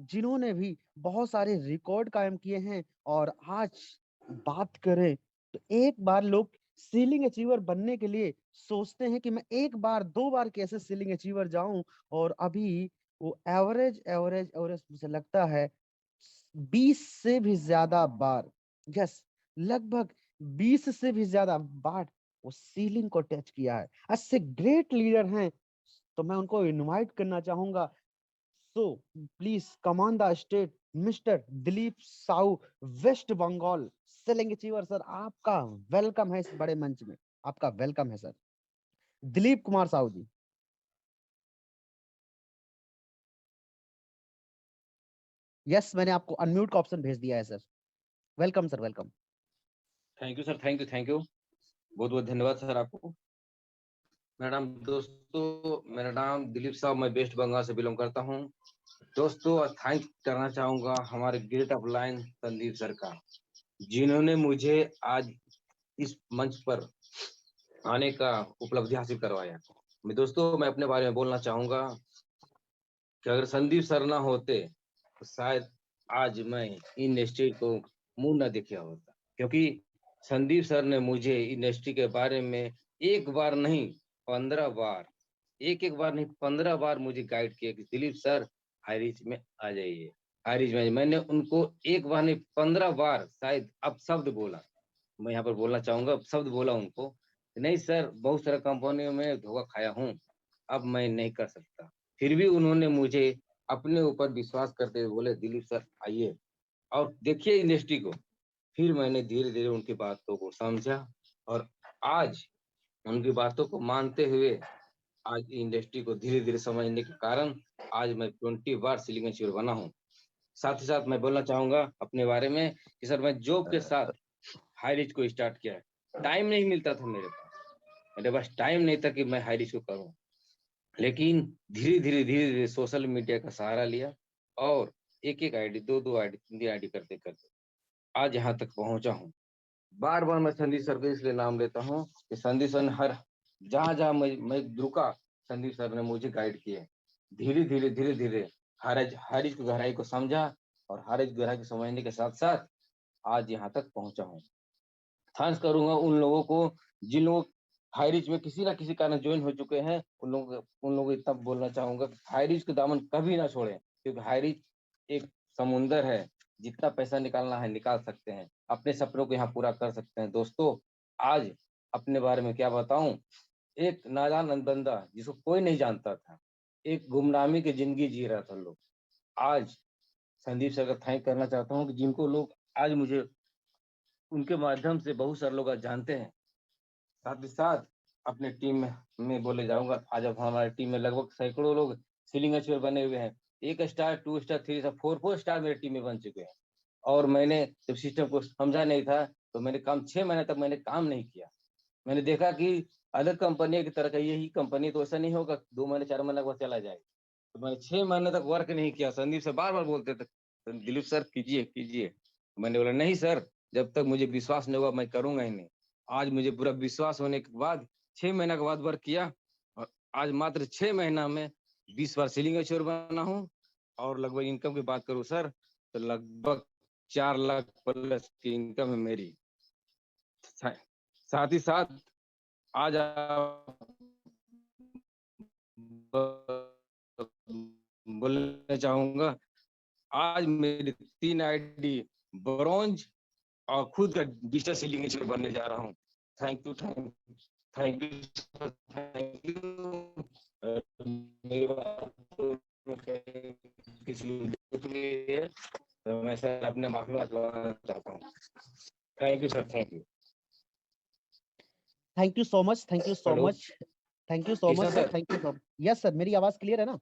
जिन्होंने भी बहुत सारे रिकॉर्ड कायम किए हैं। और आज बात करें तो एक बार लोग सीलिंग अचीवर बनने के लिए सोचते हैं कि मैं एक बार दो बार कैसे सीलिंग अचीवर जाऊं, और अभी वो एवरेज एवरेज एवरेज मुझे लगता है 20 से भी ज्यादा बार, यस, लगभग 20 से भी ज्यादा बार वो सीलिंग को टच किया है। ऐसे ग्रेट लीडर हैं, तो मैं उनको इनवाइट करना चाहूंगा। So please come on the stage Mr Dilip Sahu, West Bengal selling achiever. Sir आपका वेलकम है इस बड़े मंच में, आपका वेलकम है सर। दिलीप कुमार साहू जी। यस, मैंने आपको अनम्यूट का ऑप्शन भेज दिया है sir. Welcome sir, welcome. Thank you sir, thank you. बहुत बहुत धन्यवाद सर आपको। मेरा नाम दोस्तों, मेरा नाम दिलीप साहब, मैं वेस्ट बंगाल से बिलोंग करता हूँ। दोस्तों, थैंक करना चाहूंगा हमारे great of line Sandeep sir का, जिन्होंने मुझे आज इस मंच पर आने का उपलब्धि हासिल करवाया। मैं अपने बारे में बोलना चाहूंगा कि अगर संदीप सर ना होते तो शायद आज मैं इंडस्ट्री को मुंह न दिखा होता, क्योंकि संदीप सर ने मुझे इंडस्ट्री के बारे में एक बार नहीं 15 बार, एक बार नहीं 15 बार मुझे गाइड किया कि दिलीप सर हाई रिच में आ जाइए, हाई रिच में। मैंने उनको एक बार नहीं 15 बार शायद अब शब्द बोला, मैं यहाँ पर बोलना चाहूंगा, शब्द बोला उनको, नहीं सर बहुत सारा कंपनियों में धोखा खाया हूँ, अब मैं नहीं कर सकता। फिर भी उन्होंने मुझे अपने ऊपर विश्वास करते हुए बोले दिलीप सर आइए और देखिए इंडस्ट्री को। फिर मैंने धीरे धीरे उनकी बातों को समझा और आज उनकी बातों को मानते हुए आज इंडस्ट्री को धीरे धीरे समझने के कारण आज मैं 20 बार सीलिंग इंजीनियर बना हूँ। साथ ही साथ मैं बोलना चाहूंगा अपने बारे में कि सर मैं जॉब के साथ हाई रिच को स्टार्ट किया है। टाइम नहीं मिलता था मेरे पास टाइम नहीं था कि मैं हाई रिच को करूं, लेकिन धीरे धीरे सोशल मीडिया का सहारा लिया और एक आईडी, दो आईडी, तीन आईडी करते करते आज यहाँ तक पहुंचा हूँ। बार बार मैं संदीप सर को इसलिए नाम लेता हूँ कि संदीप सर ने हर जहाँ जहाँ मैं रुका, संदीप सर ने मुझे गाइड किया। धीरे धीरे हर एक गहराई को समझा और हर एक गहराई को समझने के साथ साथ आज यहाँ तक पहुंचा हूँ। थैंक्स करूंगा उन लोगों को जिन लोग हाई रिच में किसी ना किसी कारण ज्वाइन हो चुके हैं। उन लोगों को इतना बोलना चाहूंगा कि हाई रिच का दामन कभी ना छोड़ें, क्योंकि हाई रिच एक समुंदर है, जितना पैसा निकालना है निकाल सकते हैं, अपने सपनों को यहाँ पूरा कर सकते हैं। दोस्तों, आज अपने बारे में क्या बताऊं, एक नादान बंदा जिसको कोई नहीं जानता था, एक गुमनामी की जिंदगी जी रहा था लोग, आज संदीप सर का थैंक करना चाहता हूँ कि जिनको लोग आज मुझे उनके माध्यम से बहुत सारे लोग आज जानते हैं। साथ ही साथ अपने टीम में बोले जाऊंगा, आज अब हमारी टीम में लगभग सैकड़ों लोग सीलिंग एक्सपर्ट बने हुए हैं। 1 स्टार, 2 स्टार, 3 स्टार, 4 स्टार मेरी टीम में बन चुके हैं। और मैंने जब सिस्टम को समझा नहीं था तो मैंने काम 6 महीने तक मैंने काम नहीं किया। मैंने देखा कि अलग कंपनी की तरह का यही कंपनी तो ऐसा नहीं होगा 2 महीने 4 महीने के बाद चला जाएगा। तो मैंने 6 महीने तक वर्क नहीं किया। संदीप सर बार बार बोलते थे दिलीप सर कीजिए कीजिए, तो मैंने बोला नहीं सर, जब तक मुझे विश्वास नहीं होगा मैं करूंगा ही नहीं। आज मुझे पूरा विश्वास होने के बाद 6 महीने के बाद वर्क किया और आज मात्र 6 महीना में 20 बार सीलिंग इंजीनियर बना हूँ। और लगभग इनकम की बात करूँ सर तो लगभग 4 लाख प्लस की इनकम है मेरी। साथ ही साथ आज आप बोलना चाहूंगा, आज मेरी 3 आईडी ब्रॉन्ज और खुद का डिजिटल सीलिंग इंजीनियर बनने जा रहा हूँ। Thank you, thank you, thank you. मेरी बात किसी है तो मैं सर अपने माफी मांगना चाहता हूँ। Thank you sir, thank you. Thank you so much, thank you so hello much, thank you so much sir, thank you so. Yes sir, मेरी आवाज क्लियर है ना?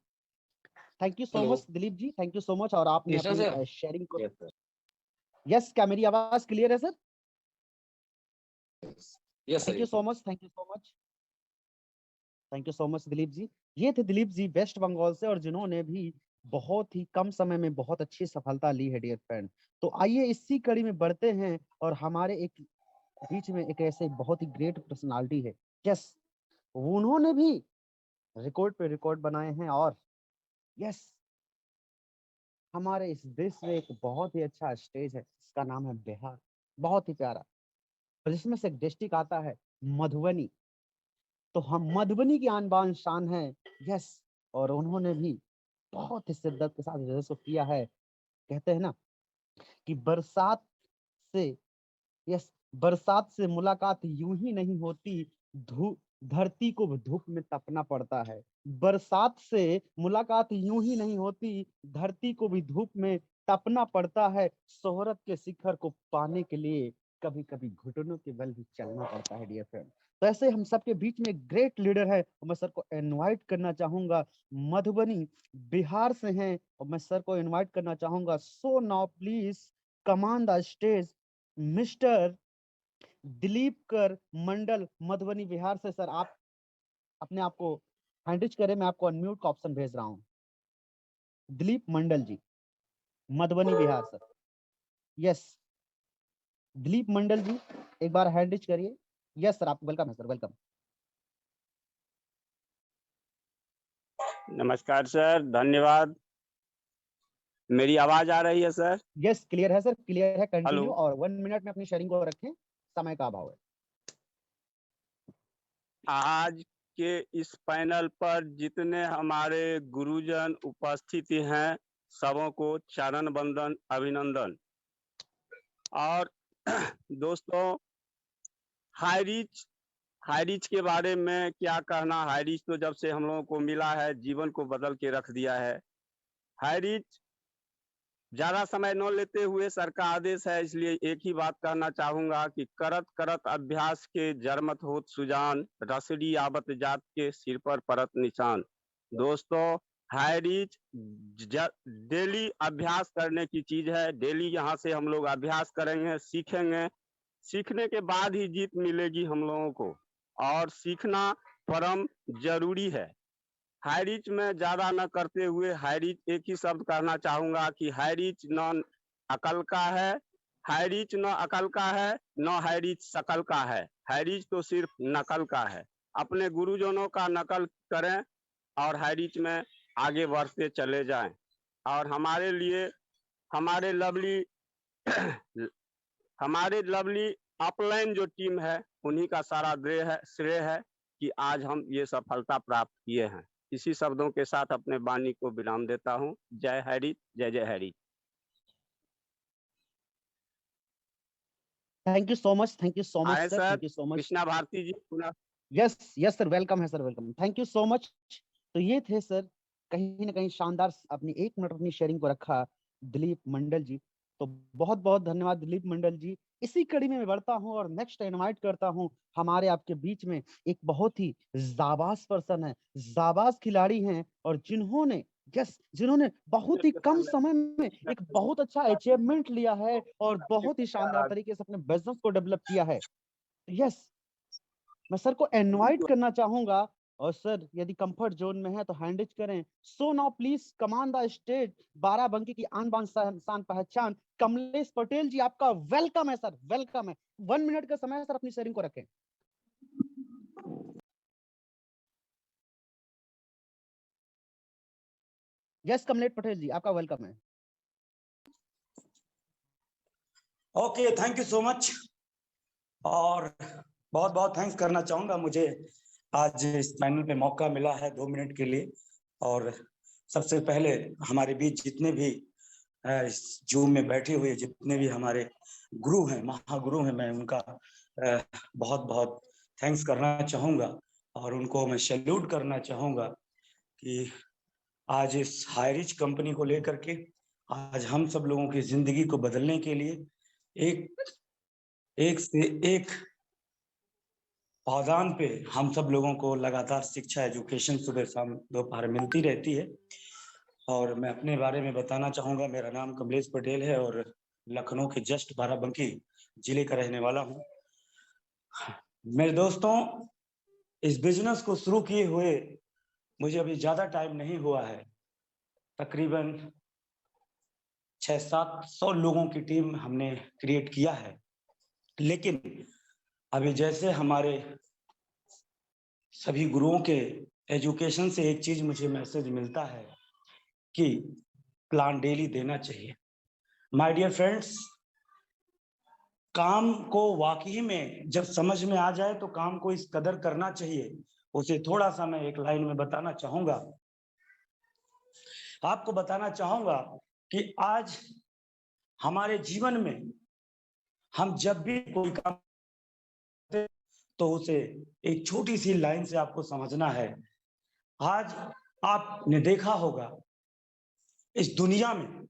Thank you so hello much Dilip ji, thank you so much. और आपने Krishna sir. अपनी sharing को, yes sir, yes, क्या मेरी आवाज क्लियर है sir? Yes sir, thank you yes so sir. Much, thank you so much, thank you so much Dilip ji. ये थे दिलीप जी वेस्ट बंगाल से, और जिन्होंने भी बहुत ही कम समय में बहुत अच्छी सफलता ली है डियर फ्रेंड। तो आइए इसी कड़ी में बढ़ते हैं, और हमारे एक बीच में एक ऐसे बहुत ही ग्रेट पर्सनालिटी है। यस, उन्होंने भी रिकॉर्ड पे रिकॉर्ड बनाए हैं। और यस, हमारे इस देश में एक बहुत ही अच्छा स्टेज है, इसका नाम है बिहार, बहुत ही प्यारा, और जिसमें से एक डिस्ट्रिक्ट आता है मधुबनी। तो हम मधुबनी की आन बान शान है। यस, और उन्होंने भी बहुत ही शिद्दत के साथ जो किया है, कहते हैं ना, कि बरसात से यस बरसात से मुलाकात यूं ही नहीं होती, धूप धरती को धूप में तपना पड़ता है। बरसात से मुलाकात यूं ही नहीं होती, धरती को भी धूप में तपना पड़ता है। शोहरत के शिखर को पाने के लिए कभी कभी घुटनों के बल भी चलना पड़ता है डियर फ्रेंड। तो ऐसे हम सबके बीच में ग्रेट लीडर है, और मैं सर को इनवाइट करना चाहूंगा। मधुबनी बिहार से हैं, और मैं सर को इनवाइट करना चाहूंगा। सो now please command the stage Mr Dilip कर मंडल, मधुबनी बिहार से। सर आप अपने आप को हैंडिज करें, मैं आपको अनम्यूट का ऑप्शन भेज रहा हूँ। दिलीप मंडल जी, मधुबनी बिहार सर। यस दिलीप मंडल जी, एक बार हैंडिज करिए। यस सर, आप वेलकम है सर, वेलकम। नमस्कार सर, धन्यवाद। मेरी आवाज आ रही है सर? यस क्लियर है सर, क्लियर है। Continue, hello. और 1 मिनट में अपनी शेयरिंग को रखें, समय का अभाव है। आज के इस पैनल पर जितने हमारे गुरुजन उपस्थित हैं, सबों को चरण वंदन, अभिनंदन। और दोस्तों, हाई रिच के बारे में क्या कहना। हाई रिच तो जब से हम लोगों को मिला है, जीवन को बदल के रख दिया है। हाई रिच, ज्यादा समय न लेते हुए, सर का आदेश है इसलिए एक ही बात कहना चाहूंगा कि करत करत अभ्यास के जरमत होत सुजान, रसड़ी आवत जात के सिर पर परत निशान। दोस्तों, हाई रिच डेली अभ्यास करने की चीज है। डेली यहाँ से हम लोग अभ्यास करेंगे, सीखेंगे। सीखने के बाद ही जीत मिलेगी हम लोगों को, और सीखना परम जरूरी है। हाई रिच में ज्यादा न करते हुए हाई रिच एक ही शब्द कहना चाहूंगा कि हाई रिच न अकल का है, हाई रिच न अकल का है, न हाई रिच शकल का है। हाई रिच तो सिर्फ नकल का है। अपने गुरुजनों का नकल करें और हाई रिच में आगे बढ़ते चले जाएं। और हमारे लिए हमारे लवली अपलाइन जो टीम है, उन्हीं का सारा श्रेय है कि आज हम ये सफलता प्राप्त किए हैं। इसी शब्दों के साथ अपने वाणी को विराम देता हूँ। जय हरि, जय जय Hari. Thank you so much, thank you so much आए sir, sir thank you so much. Krishna Bharti ji पुनः। यस यस सर, वेलकम है sir, welcome, thank you so much. तो ये थे सर, कहीं ना कहीं शानदार अपनी 1 मिनट अपनी शेयरिंग को रखा दिलीप मंडल जी। तो बहुत बहुत धन्यवाद दिलीप मंडल जी। इसी कड़ी में मैं बढ़ता हूँ और नेक्स्ट इनवाइट करता हूँ हमारे आपके बीच में एक बहुत ही जाबाज पर्सन है, जाबाज खिलाड़ी हैं, और जिन्होंने बहुत ही कम समय में एक बहुत अच्छा अचीवमेंट लिया है और बहुत ही शानदार तरीके से अपने बिजनेस को डेवलप किया है। यस, मैं सर को इनवाइट करना चाहूंगा, और सर यदि कंफर्ट जोन में है तो हैंडिज करें। सो now please command the stage, Barabanki की आन बान शान पहचान, कमलेश पटेल जी, आपका वेलकम है सर, वेलकम है। 1 मिनट का समय है सर, अपनी शेयरिंग को रखें। यस कमलेश पटेल जी, आपका वेलकम है। Okay, thank you so much. और बहुत बहुत थैंक्स करना चाहूंगा, मुझे आज इस पैनल पे मौका मिला है 2 मिनट के लिए। और सबसे पहले हमारे बीच जितने भी इस जूम में बैठे हुए जितने भी हमारे गुरु हैं, महागुरु हैं, मैं उनका बहुत बहुत थैंक्स करना चाहूंगा, और उनको मैं सैल्यूट करना चाहूंगा कि आज इस हाई रिच कंपनी को लेकर के आज हम सब लोगों की जिंदगी को बदलने के लिए एक से एक पावदान पे हम सब लोगों को लगातार शिक्षा, एजुकेशन सुबह शाम दोपहर मिलती रहती है। और मैं अपने बारे में बताना चाहूंगा, मेरा नाम कमलेश पटेल है और लखनऊ के जस्ट बाराबंकी जिले का रहने वाला हूँ। मेरे दोस्तों, इस बिजनेस को शुरू किए हुए मुझे अभी ज्यादा टाइम नहीं हुआ है। तकरीबन 600-700 लोगों की टीम हमने क्रिएट किया है। लेकिन अभी जैसे हमारे सभी गुरुओं के एजुकेशन से एक चीज मुझे मैसेज मिलता है कि प्लान डेली देना चाहिए। माय डियर फ्रेंड्स, काम को वाकई में जब समझ में आ जाए तो काम को इस कदर करना चाहिए। उसे थोड़ा सा मैं एक लाइन में बताना चाहूंगा। आपको बताना चाहूंगा कि आज हमारे जीवन में हम जब भी कोई काम करते तो उसे एक छोटी सी लाइन से आपको समझना है। आज आपने देखा होगा इस दुनिया में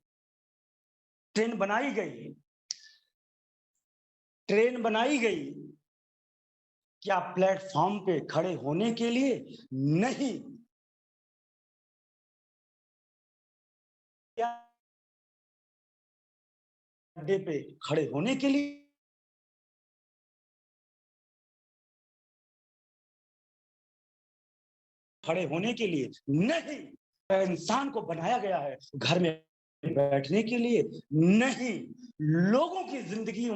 ट्रेन बनाई गई, ट्रेन बनाई गई क्या प्लेटफॉर्म पे खड़े होने के लिए? नहीं। क्या अड्डे पे खड़े होने के लिए? खड़े होने के लिए नहीं। इंसान को बनाया गया है घर में बैठने के लिए नहीं, लोगों की जिंदगियों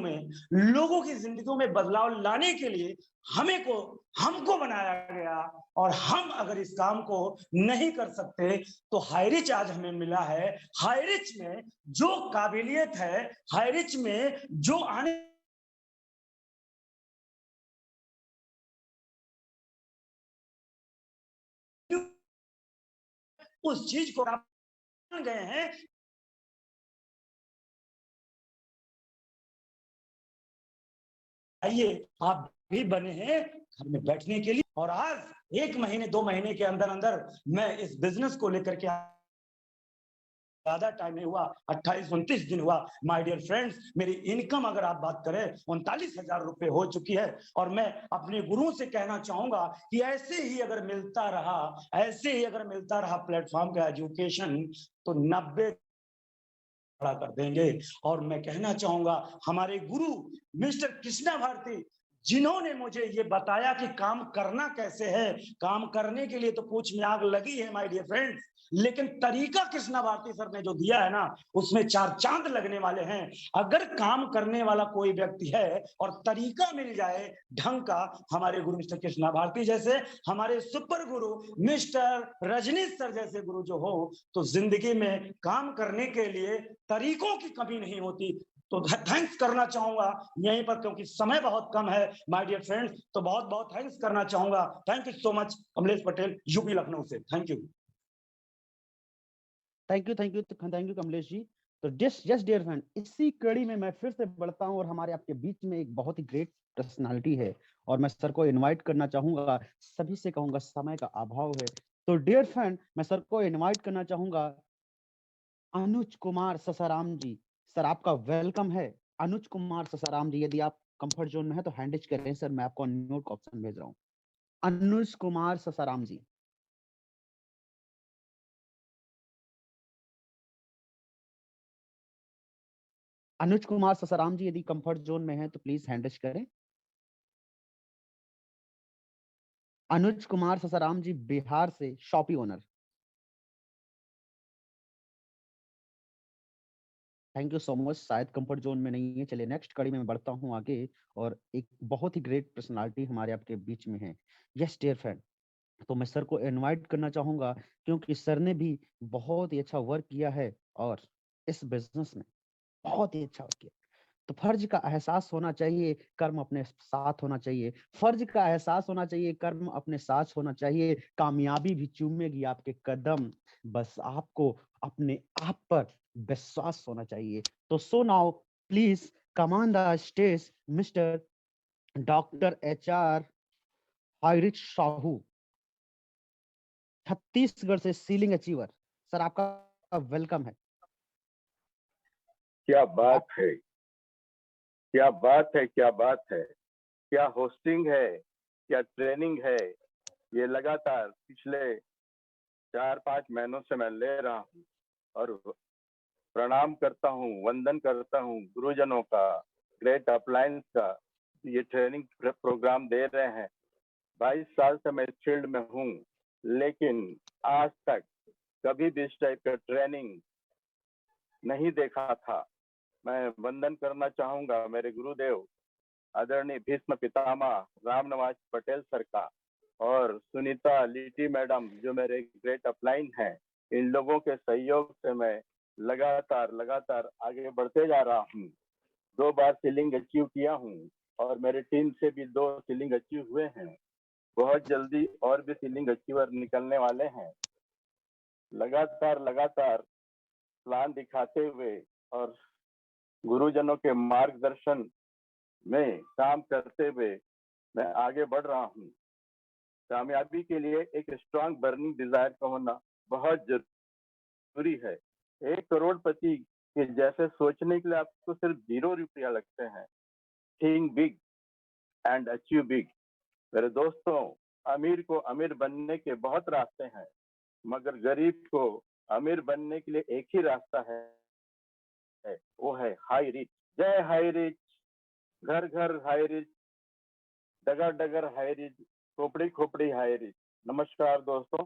में बदलाव लाने के लिए हमको बनाया गया। और हम अगर इस काम को नहीं कर सकते तो हाईरिच आज हमें मिला है। हाईरिच में जो काबिलियत है, हाईरिच में जो आने उस चीज को आप गए हैं। आइए आप भी बने हैं घर में बैठने के लिए। और आज 1 महीने 2 महीने के अंदर अंदर मैं इस बिजनेस को लेकर के ज्यादा टाइम नहीं हुआ, 28-29 दिन हुआ। माय डियर फ्रेंड्स, मेरी इनकम अगर आप बात करें 39,000 रुपए हो चुकी है। और मैं अपने गुरुओं से कहना चाहूंगा कि ऐसे ही अगर मिलता रहा प्लेटफॉर्म का एजुकेशन तो 90 खड़ा कर देंगे। और मैं कहना चाहूंगा हमारे गुरु मिस्टर कृष्णा भारती जिन्होंने मुझे ये बताया कि काम करना कैसे है, काम करने के लिए तो पूछ में आग लगी है माय डियर फ्रेंड्स, लेकिन तरीका कृष्णा भारती सर ने जो दिया है ना उसमें 4 चांद लगने वाले हैं। अगर काम करने वाला कोई व्यक्ति है और तरीका मिल जाए ढंग का, हमारे गुरु मिस्टर कृष्णा भारती जैसे, हमारे सुपर गुरु मिस्टर रजनीश सर जैसे गुरु जो हो तो जिंदगी में काम करने के लिए तरीकों की कमी नहीं होती। तो थैंक्स करना चाहूंगा यहीं पर, क्योंकि समय बहुत कम है माय डियर फ्रेंड्स। तो बहुत बहुत थैंक्स करना चाहूंगा। Thank you so much, Kamlesh Patel, UP Lucknow से। Thank you. Thank you Kamlesh ji. तो जस्ट डियर फ्रेंड, इसी कड़ी में मैं फिर से बढ़ता हूं और हमारे आपके बीच में एक बहुत ही ग्रेट पर्सनालिटी है और मैं सर को इनवाइट करना चाहूंगा। सभी से कहूंगा समय का अभाव है, तो डियर फ्रेंड मैं सर को इनवाइट करना चाहूंगा अनुज कुमार ससाराम जी। सर आपका वेलकम है। अनुज कुमार ससाराम जी, यदि आप कंफर्ट जोन में है तो हैंडिज करें सर, मैं आपको अनम्यूट का ऑप्शन भेज रहा हूँ। अनुज कुमार ससाराम जी। अनुज कुमार ससाराम जी यदि कंफर्ट जोन में है तो प्लीज हैंडिज करें। अनुज कुमार ससाराम जी बिहार से, shoppy owner. Thank you so much. शायद कंफर्ट जोन में नहीं है। चलिए नेक्स्ट कड़ी में मैं बढ़ता हूँ आगे और एक बहुत ही ग्रेट पर्सनालिटी हमारे आपके बीच में है। यस डियर फ्रेंड, तो मैं सर को इनवाइट करना चाहूंगा क्योंकि सर ने भी बहुत ही अच्छा वर्क किया है और इस बिजनेस में बहुत ही अच्छा वर्क किया। तो फर्ज का एहसास होना चाहिए, कर्म अपने साथ होना चाहिए। फर्ज का एहसास होना चाहिए, कर्म अपने साथ होना चाहिए। कामयाबी भी चूमेगी आपके कदम, बस आपको अपने आप पर विश्वास होना चाहिए। तो so now please come on the stage mister doctor HR हाइरिच साहू, छत्तीसगढ़ से सीलिंग अचीवर। सर आपका वेलकम है। क्या बात है, क्या बात है, क्या बात है, क्या होस्टिंग है, क्या ट्रेनिंग है। ये लगातार पिछले 4-5 महीनों से मैं ले रहा हूँ और प्रणाम करता हूँ, वंदन करता हूँ गुरुजनों का, ग्रेट अपलायंस का। ये ट्रेनिंग प्रोग्राम दे रहे हैं। 22 साल से मैं इस फील्ड में हूँ, लेकिन आज तक कभी भी इस टाइप का ट्रेनिंग नहीं देखा था। मैं वंदन करना चाहूंगा मेरे गुरुदेव आदरणीय भीष्म पितामह रामनिवास पटेल सर का और सुनीता लीटी मैडम जो मेरे ग्रेट अपलाइन हैं। इन लोगों के सहयोग से मैं लगातार आगे बढ़ते जा रहा हूँ। 2 बार सीलिंग अचीव किया हूँ और मेरे टीम से भी 2 सीलिंग अचीव हुए हैं। बहुत जल्दी और भी सीलिंग अचीवर निकलने वाले हैं। लगातार प्लान दिखाते हुए और गुरुजनों के मार्गदर्शन में काम करते हुए मैं आगे बढ़ रहा हूँ। कामयाबी के लिए एक स्ट्रांग बर्निंग डिजायर का होना बहुत जरूरी है। एक करोड़पति के जैसे सोचने के लिए आपको सिर्फ 0 रुपया लगते हैं। Think big and achieve big. मेरे दोस्तों, अमीर को अमीर बनने के बहुत रास्ते हैं, मगर गरीब को अमीर बनने के लिए एक ही रास्ता है, वो है हाई रिच। जय हाई रिच, घर घर हाई रिच, डगर डगर हाई रिच, खोपड़ी खोपड़ी हाई रिच। नमस्कार दोस्तों,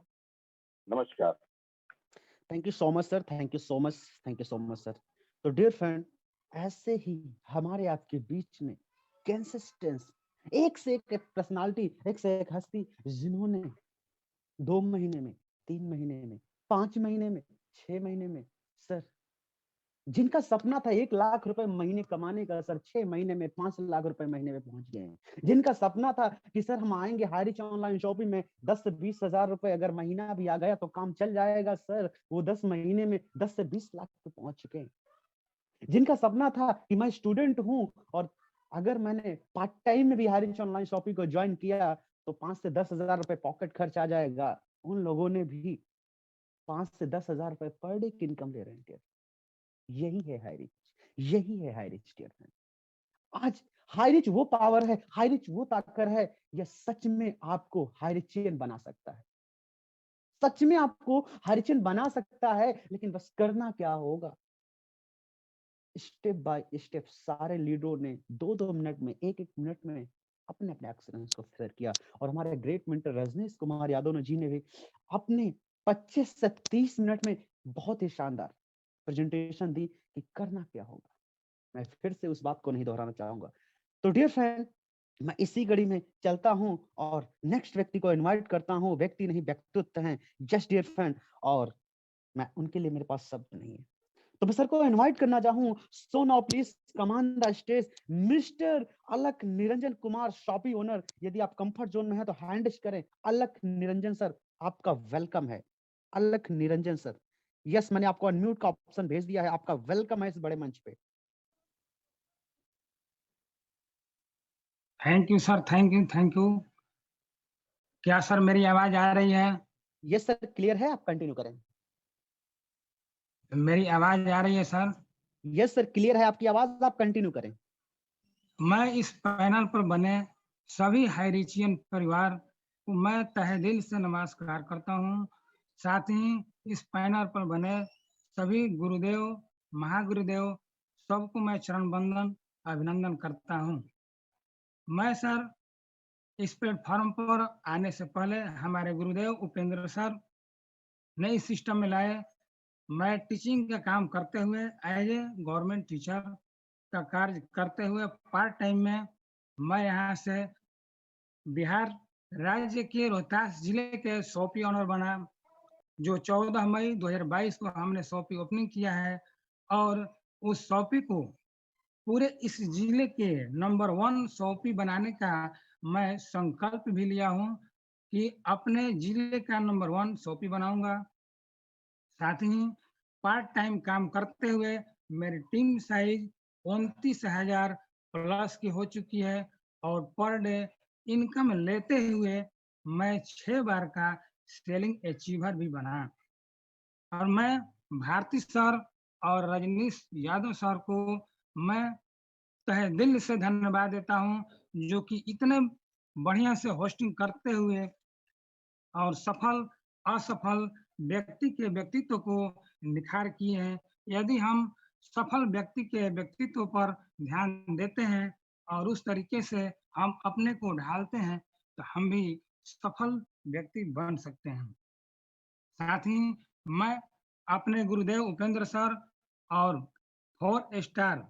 नमस्कार। Thank you so much sir, thank you so much, thank you so much sir. तो डियर फ्रेंड, ऐसे ही हमारे आपके बीच में कंसिस्टेंस, एक से एक पर्सनालिटी, एक से एक हस्ती, जिन्होंने 2 महीने में, 3 महीने में, 5 महीने में, 6 महीने में सर, जिनका सपना था 1 लाख रुपए महीने कमाने का, सर 6 महीने में 5 लाख रुपए महीने में पहुंच गए हैं। जिनका सपना था कि सर हम आएंगे हाईरिच ऑनलाइन शॉपिंग में 10 से 20 हजार रुपए अगर महीना भी आ गया तो काम चल जाएगा, सर वो 10 महीने में 10 से 20 लाख पे पहुंच चुके हैं। जिनका सपना था कि मैं स्टूडेंट हूं और अगर मैंने पार्ट टाइम में भी हाईरिच ऑनलाइन शॉपिंग को ज्वाइन किया तो 5 से 10 हजार रुपए पॉकेट खर्च आ जाएगा, उन लोगों ने भी 5 से 10 हजार रुपए पर डे की इनकम ले रहे हैं। यही है हाईरिच, यही है हाईरिच डियर फ्रेंड। आज हाईरिच वो पावर है, हाईरिच वो ताकत है, यह सच में आपको हाईरिचियन बना सकता है, सच में आपको हाईरिचियन बना सकता है। लेकिन बस करना क्या होगा, स्टेप बाय स्टेप सारे लीडरों ने 2-2 मिनट में, 1-1 मिनट में अपने अपने एक्सपीरियंस को शेयर किया और हमारे ग्रेट मेंटर रजनीश कुमार यादव जी ने भी अपने 25 से 30 मिनट में बहुत ही शानदार प्रेजेंटेशन दी कि करना क्या होगा। मैं फिर से उस बात को नहीं दोहराना चाहूंगा। तो डियर फ्रेंड, मैं इसी कड़ी में चलता हूं और नेक्स्ट व्यक्ति को इनवाइट करता हूं। व्यक्ति नहीं, व्यक्तित्व हैं जस्ट डियर फ्रेंड, और मैं उनके लिए मेरे पास शब्द नहीं है। तो मैं सर को इनवाइट करना चाहूं। सो now please command the stage mister अलख निरंजन कुमार, शॉपी ओनर। यदि आप कंफर्ट जोन में हैं तो हैंड करें। अलख निरंजन सर, आपका वेलकम है। अलख निरंजन सर, यस मैंने आपको अनम्यूट का ऑप्शन भेज दिया है, आपका वेलकम है इस बड़े मंच पे। Thank you sir, thank you, thank you. क्या सर मेरी आवाज आ रही है? यस सर, क्लियर है, आप कंटिन्यू करें। मेरी आवाज आ रही है सर? यस सर, क्लियर है आपकी आवाज, आप कंटिन्यू करें। मैं इस पैनल पर बने सभी हाईरिचियन परिवार को मैं तहे दिल से नमस्कार करता हूं। साथ ही इस पैनल पर बने सभी गुरुदेव, महागुरुदेव सबको मैं चरण वंदन अभिनंदन करता हूं। मैं सर इस प्लेटफॉर्म पर आने से पहले हमारे गुरुदेव उपेंद्र सर नई सिस्टम में लाए। मैं टीचिंग का काम करते हुए एज ए गवर्नमेंट टीचर का कार्य करते हुए पार्ट टाइम में मैं यहाँ से बिहार राज्य के रोहतास जिले के शॉपी ऑनर बना, जो 14 मई 2022 को हमने शॉपी ओपनिंग किया है। और उस शॉपी को पूरे इस जिले के नंबर 1 शॉपी बनाने का मैं संकल्प भी लिया हूँ कि अपने जिले का नंबर 1 शॉपी बनाऊंगा। साथ ही पार्ट टाइम काम करते हुए मेरी टीम साइज 29,000 प्लस की हो चुकी है और पर डे इनकम लेते हुए मैं 6 बार का सेलिंग अचीवर भी बना। और मैं भारती सर और रजनीश यादव सर को मैं तहे दिल से धन्यवाद देता हूं, जो कि इतने बढ़िया से होस्टिंग करते हुए और सफल असफल व्यक्ति के व्यक्तित्व को निखार किए हैं। यदि हम सफल व्यक्ति के व्यक्तित्व पर ध्यान देते हैं और उस तरीके से हम अपने को ढालते हैं तो हम भी सफल व्यक्ति बन सकते हैं। साथ ही मैं अपने गुरुदेव उपेंद्र सर और 4 स्टार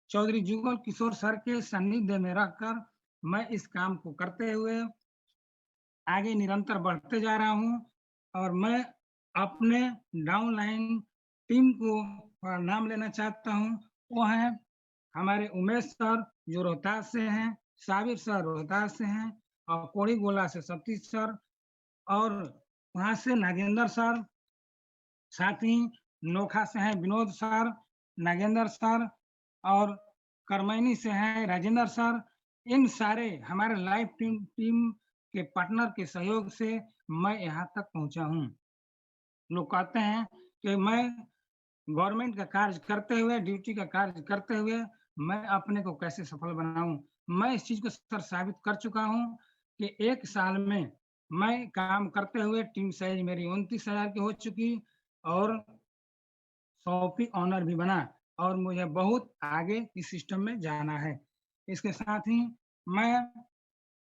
चौधरी जुगल किशोर सर के सानिध्य में रहकर मैं इस काम को करते हुए आगे निरंतर बढ़ते जा रहा हूं। और मैं अपने डाउनलाइन टीम को नाम लेना चाहता हूं। वो है हमारे उमेश सर जो रोहतास से हैं, साबिर सर रोहतास से हैं, और कोड़ी गोला से सतीश सर, और वहां से नागेंद्र सर, साथ ही नोखा से हैं विनोद सर, नागेंद्र सर और करमैनी से हैं राजेंद्र सर। इन सारे हमारे लाइव टीम के पार्टनर के सहयोग से मैं यहाँ तक पहुंचा हूँ। लोग कहते हैं कि मैं गवर्नमेंट का कार्य करते हुए, ड्यूटी का कार्य करते हुए मैं अपने को कैसे सफल बनाऊं। मैं इस चीज को सर साबित कर चुका हूं कि 1 साल में मैं काम करते हुए टीम साइज मेरी 29,000 की हो चुकी और 100 ऑनर भी बना और मुझे बहुत आगे इस सिस्टम में जाना है। इसके साथ ही मैं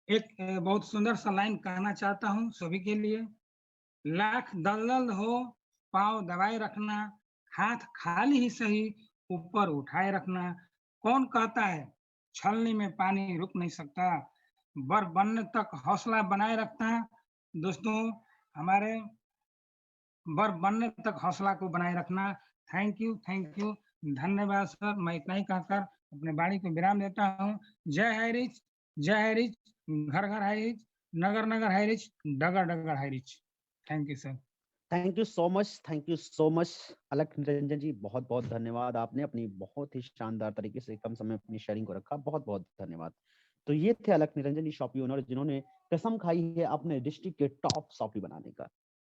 एक बहुत सुंदर सा लाइन कहना चाहता हूं सभी के लिए। लाख दलदल हो पांव दबाए रखना, हाथ खाली ही सही ऊपर उठाए रखना। कौन कहता है छलनी में पानी रुक नहीं सकता, बर्फ बनने तक हौसला बनाए रखना। दोस्तों हमारे बर्फ बनने तक हौसला को बनाए रखना। थैंक यू, धन्यवाद सर। मैं इतना ही कहकर अपने वाणी को विराम देता हूँ। जय हाई रिच, जय हाई रिच, घर घर हाई रिच, नगर नगर हाई रिच, डगर डगर high rich. Thank you sir. Thank you so much, thank you so much अलख निरंजन जी, बहुत बहुत धन्यवाद। आपने अपनी बहुत ही शानदार तरीके से कम समय में अपनी शेयरिंग को रखा, बहुत बहुत धन्यवाद। तो ये थे अलख निरंजन जी, शॉपी ओनर, जिन्होंने कसम खाई है अपने डिस्ट्रिक्ट के टॉप शॉपी बनाने का।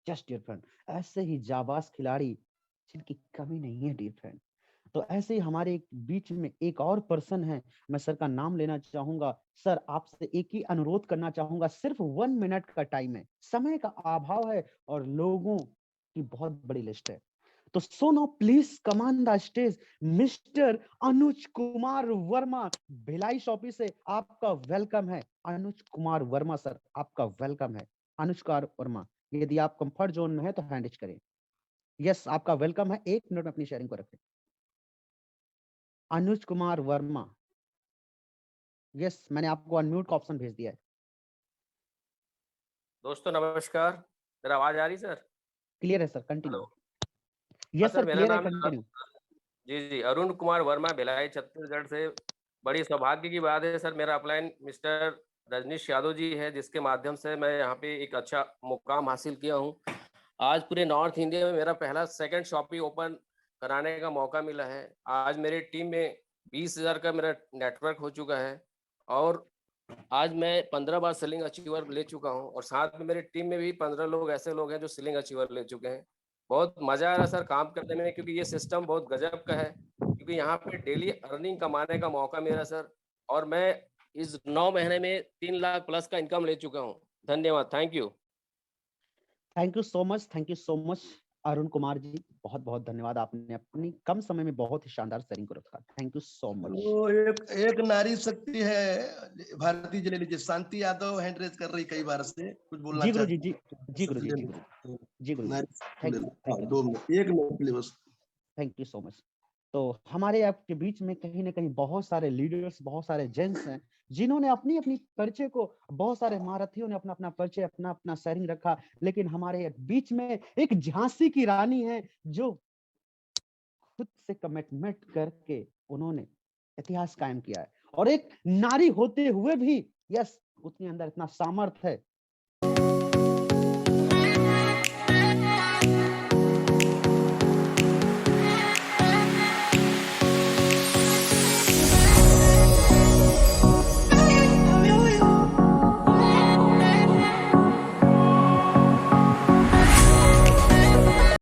जस्ट डियर फ्रेंड, ऐसे ही जाबाज खिलाड़ी जिनकी कमी नहीं है डियर फ्रेंड। तो ऐसे ही हमारे बीच में एक और पर्सन है, मैं सर का नाम लेना चाहूंगा। सर आपसे एक ही अनुरोध करना चाहूंगा, सिर्फ 1 मिनट का टाइम है, समय का अभाव है और लोगों की बहुत बड़ी लिस्ट है। तो so now please come on the stage Mr Anuj Kumar Verma, Bhilai shoppy से आपका वेलकम है। अनुज कुमार वर्मा सर, आपका वेलकम है। अनुज कुमार वर्मा, यदि आप कंफर्ट जोन में है तो हैंड रेज करें। यस, आपका वेलकम है। 1 मिनट में अपनी शेयरिंग को रखें। अनुज कुमार वर्मा, यस, मैंने आपको अनम्यूट का ऑप्शन भेज दिया है। दोस्तों नमस्कार, मेरा आवाज आ रही सर? क्लियर है सर, कंटिन्यू। हाँ यस सर, सर, मेरा क्लियर है, नाम कंटिन्यू। जी अरुण कुमार वर्मा, भिलाई छत्तीसगढ़ से। बड़ी सौभाग्य की बात है सर, मेरा अपलाइन मिस्टर रजनीश यादव जी है, जिसके माध्यम से मैं यहाँ पे एक अच्छा मुकाम हासिल किया हूँ। आज पूरे नॉर्थ इंडिया में मेरा पहला सेकंड शॉपी ओपन कराने का मौका मिला है। आज मेरी टीम में 20,000 का मेरा नेटवर्क हो चुका है और आज मैं 15 बार सेलिंग अचीवर ले चुका हूं और साथ में मेरी टीम में भी 15 लोग ऐसे लोग हैं जो सेलिंग अचीवर ले चुके हैं। बहुत मजा आ रहा है सर काम करने में, क्योंकि ये सिस्टम बहुत गजब का है, क्योंकि यहाँ पे डेली अर्निंग कमाने का मौका मिला सर। और मैं इस 9 महीने में 3 लाख प्लस का इनकम ले चुका हूँ। धन्यवाद, thank you. Thank you so much, thank you so much Arun Kumar ji, बहुत बहुत धन्यवाद। आपने अपनी कम समय में बहुत ही शानदार शेयरिंग को रखा। Thank you so much. वो एक नारी शक्ति है भारती जी, ले लीजिए। शांति यादव हैंड रेज कर रही कई बार से, कुछ बोलना जी गुरु जी, चाहती जी गुरु जी, जी गुरु जी, जी गुरु जी, थैंक यू, एक मिनट प्लीज बस। Thank you so much. तो हमारे आपके बीच में कहीं ना कहीं बहुत सारे लीडर्स, बहुत सारे जेंट्स हैं जिन्होंने अपनी अपनी परिचय को, बहुत सारे महारथियों ने अपना अपना परिचय, अपना अपना शेयरिंग रखा। लेकिन हमारे बीच में एक झांसी की रानी है जो खुद से कमिटमेंट करके उन्होंने इतिहास कायम किया है। और एक नारी होते हुए भी यस, उतने अंदर इतना सामर्थ्य है